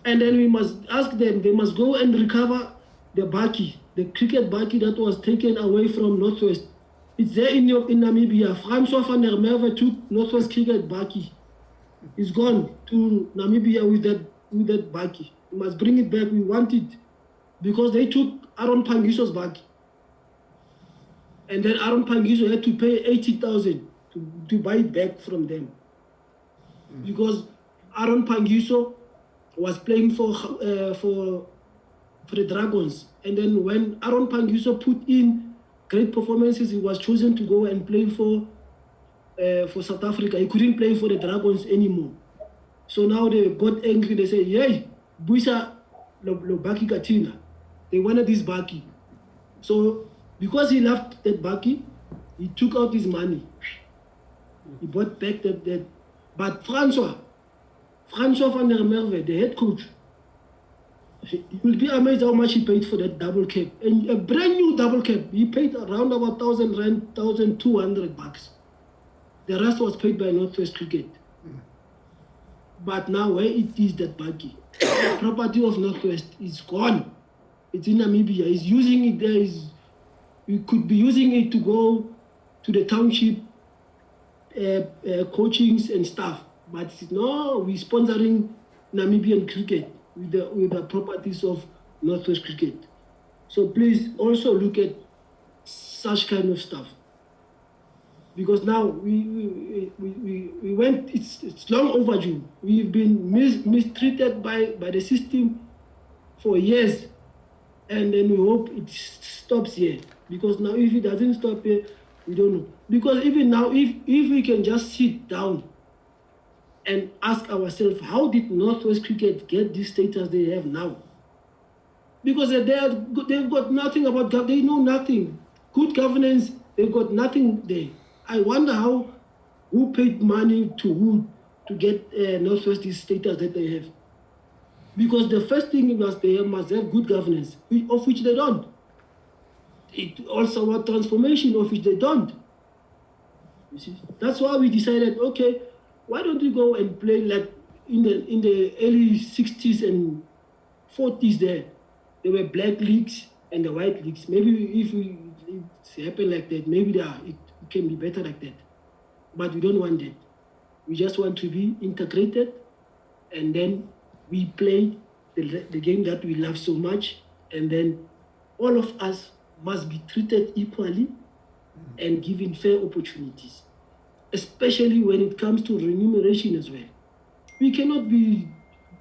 And then we must ask them, they must go and recover the Baki, the cricket Baki that was taken away from Northwest. It's there in Namibia. Francois van der Merwe took Northwest cricket Baki. It's gone to Namibia with that Baki. We must bring it back. We want it. Because they took Aaron Pangiso's Baki. And then Aaron Pangiso had to pay 80,000 to buy it back from them. Because Aaron Pangiso was playing for the Dragons. And then when Aaron Pangiso put in great performances, he was chosen to go and play for South Africa. He couldn't play for the Dragons anymore. So now they got angry. They say, yay, Buisa lo Baki Katina. They wanted this Baki. So because he left that Baki, he took out his money. He bought back that. But Francois van der Merwe, the head coach, you will be amazed how much he paid for that double cap. And a brand new double cap, he paid around about 1,000 rand, $1,200. The rest was paid by Northwest Cricket. But now where it is that Baki? The property of Northwest is gone. It's in Namibia. He's using it there. We could be using it to go to the township coachings and stuff. But no, we're sponsoring Namibian cricket with the properties of Northwest Cricket. So please also look at such kind of stuff. Because now we went, it's long overdue. We've been mistreated by the system for years. And then we hope it stops here. Because now if it doesn't stop here, we don't know. Because even now, if we can just sit down and ask ourselves, how did Northwest Cricket get this status they have now? Because they've got nothing about governance, they know nothing. Good governance, they've got nothing there. I wonder who paid money to who to get Northwest this status that they have. Because the first thing was they must have good governance, of which they don't. It also about transformation, of which they don't. You see? That's why we decided, okay, why don't we go and play like in the early 60s and 40s there were black leagues and the white leagues. Maybe if it happened like that, maybe it can be better like that. But we don't want that. We just want to be integrated, and then we play the game that we love so much, and then all of us must be treated equally and given fair opportunities, especially when it comes to remuneration as well. We cannot be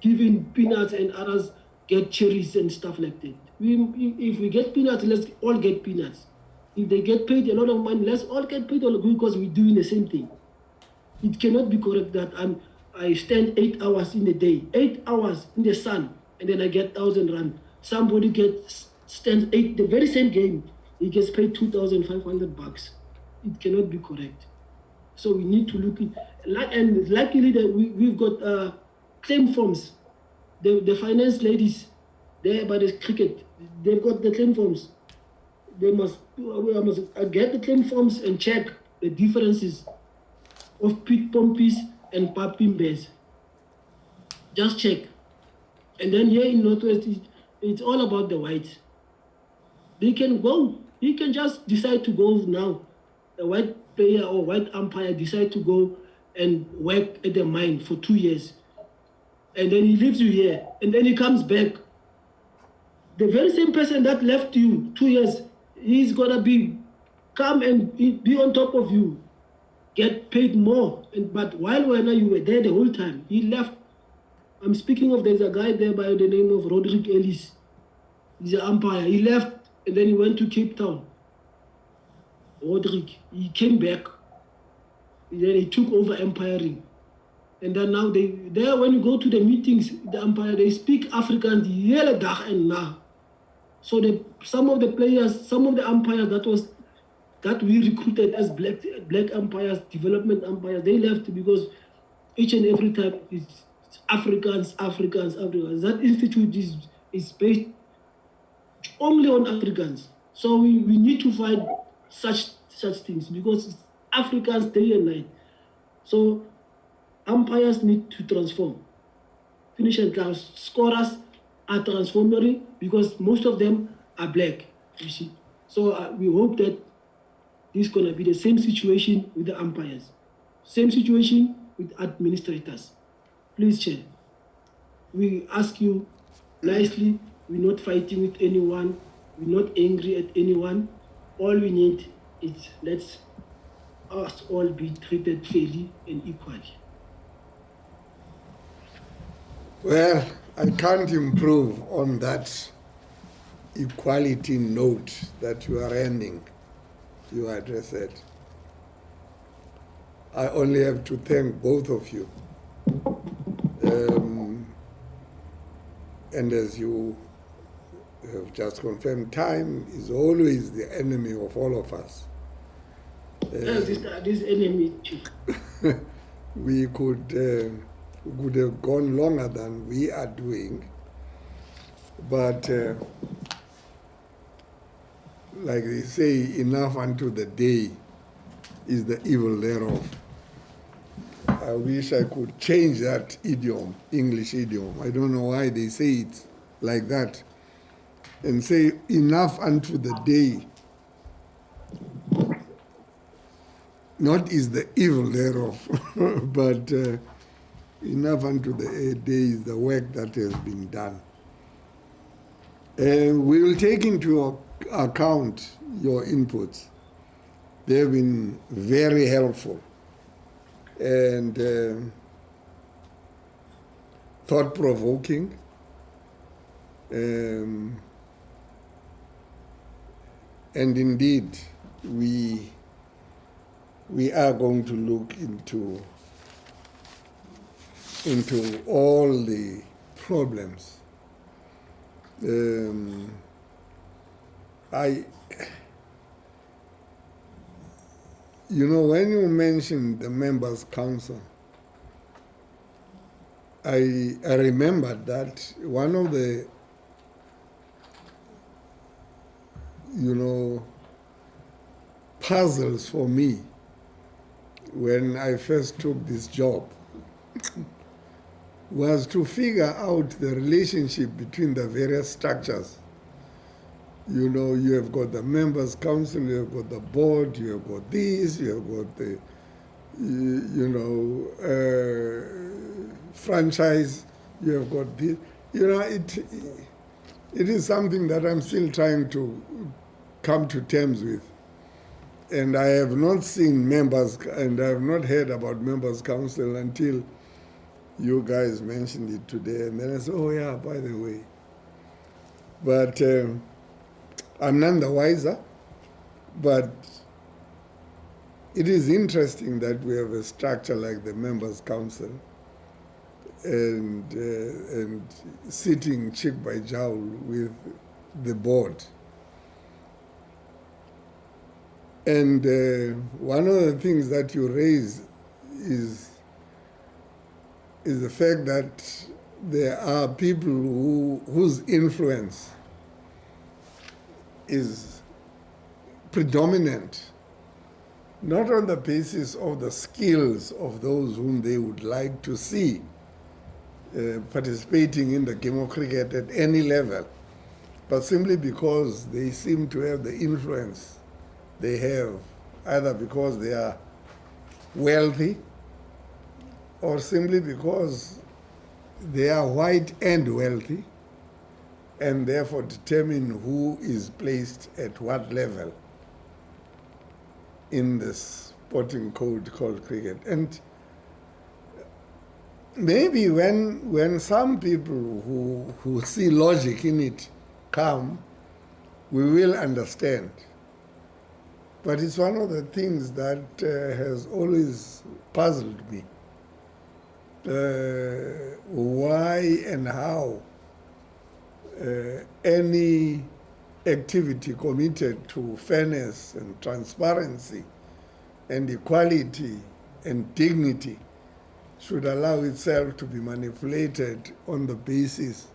giving peanuts and others get cherries and stuff like that. If we get peanuts, let's all get peanuts. If they get paid a lot of money, let's all get paid because we're doing the same thing. It cannot be correct that I stand 8 hours in the day, 8 hours in the sun, and then I get 1,000 rand. Somebody stands the very same game, he gets paid 2,500 bucks. It cannot be correct. So we need to look at, and luckily that we've got claim forms. The finance ladies there by the cricket, they've got the claim forms. We must get the claim forms and check the differences of Pete Pompis and Papin Bez. Just check. And then here in Northwest, it's all about the whites. They can go. He can just decide to go now. A white player or white umpire decide to go and work at the mine for 2 years. And then he leaves you here. And then he comes back. The very same person that left you 2 years, he's gonna come and be on top of you, get paid more. But while you were there the whole time, he left. I'm speaking of, there's a guy there by the name of Roderick Ellis. He's an umpire. He left and then he went to Cape Town. Roderick, he came back. Then he took over umpiring. And then now when you go to the meetings, the umpire, they speak Afrikaans the hele dag en na. So some of the players, some of the umpires that we recruited as black umpires, development umpires, they left because each and every time it's Africans. That institute is based only on Africans. So we need to fight such things because it's Africans day and night. So umpires need to transform. Finish and class scorers are transforming because most of them are black, you see. So we hope that this is going to be the same situation with the umpires. Same situation with administrators. Please, Chair, we ask you nicely, we're not fighting with anyone, we're not angry at anyone. All we need is let's us all be treated fairly and equally. Well, I can't improve on that equality note that you are ending your address at. I only have to thank both of you. And as you have just confirmed, time is always the enemy of all of us. This enemy. We could have gone longer than we are doing, but like they say, enough unto the day is the evil thereof. I wish I could change that idiom, English idiom. I don't know why they say it like that. And say, enough unto the day. Not is the evil thereof, but enough unto the day is the work that has been done. And we will take into account your inputs. They have been very helpful and thought-provoking. And indeed, we are going to look into all the problems. When you mentioned the Members' Council, I remembered that one of the, puzzles for me when I first took this job was to figure out the relationship between the various structures. You have got the Members' Council, you have got the board, you have got this, you have got the, franchise, you have got this. It is something that I'm still trying to come to terms with. And I have not seen members, and I have not heard about Members' Council until you guys mentioned it today. And then I said, oh yeah, by the way. But I'm none the wiser. But it is interesting that we have a structure like the Members' Council and sitting cheek by jowl with the board. And one of the things that you raise is the fact that there are people whose influence is predominant not on the basis of the skills of those whom they would like to see participating in the game of cricket at any level, but simply because they seem to have the influence they have, either because they are wealthy or simply because they are white and wealthy, and therefore determine who is placed at what level in this sporting code called cricket. And maybe when some people who see logic in it come, we will understand. But it's one of the things that has always puzzled me. Why and how any activity committed to fairness and transparency and equality and dignity should allow itself to be manipulated on the basis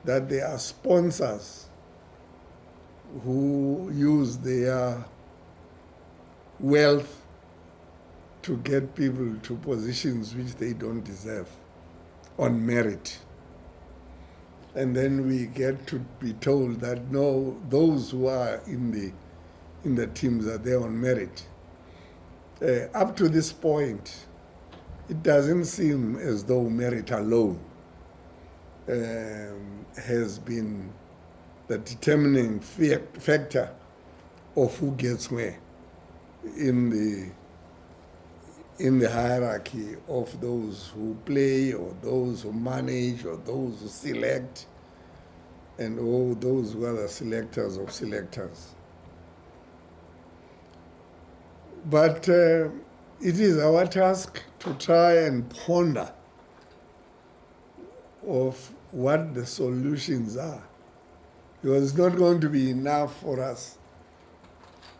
that there are sponsors who use their wealth to get people to positions which they don't deserve on merit. And then we get to be told that no, those who are in the teams are there on merit. Up to this point, it doesn't seem as though merit alone has been the determining factor of who gets where in the hierarchy of those who play or those who manage or those who select and all those who are the selectors of selectors. But it is our task to try and ponder of what the solutions are, because it's not going to be enough for us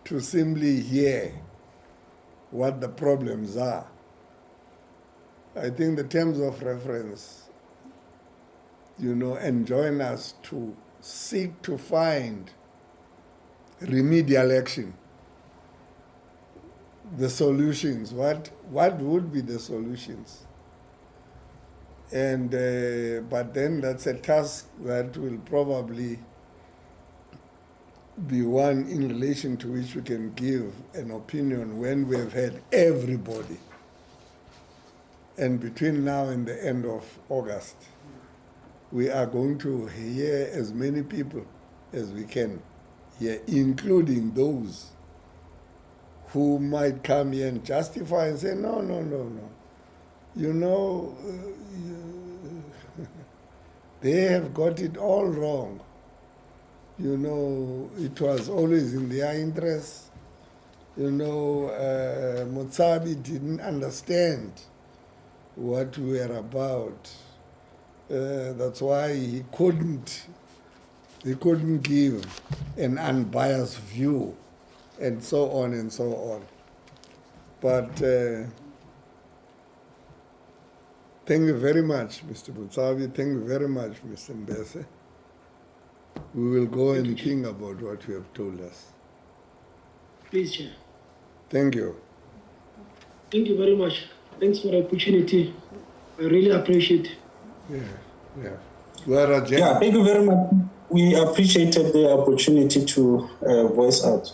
to simply hear what the problems are. I think the terms of reference, enjoin us to seek to find remedial action. The solutions, what would be the solutions? And but then that's a task that will probably be one in relation to which we can give an opinion when we have had everybody. And between now and the end of August, we are going to hear as many people as we can hear, including those who might come here and justify and say, no. They have got it all wrong. It was always in their interest. Motsabi didn't understand what we were about. That's why he couldn't give an unbiased view, and so on and so on. But thank you very much, Mr. Motsabi. Thank you very much, Mr. Ntsebeza. We will go and think about what you have told us. Please, Chair. Thank you. Thank you very much. Thanks for the opportunity. I really appreciate it. Yeah. Well, yeah, thank you very much. We appreciated the opportunity to voice out.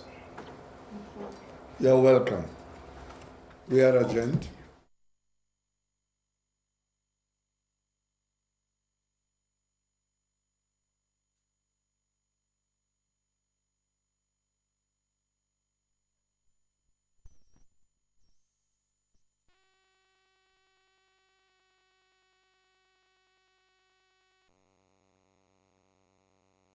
You're welcome. We are adjourned.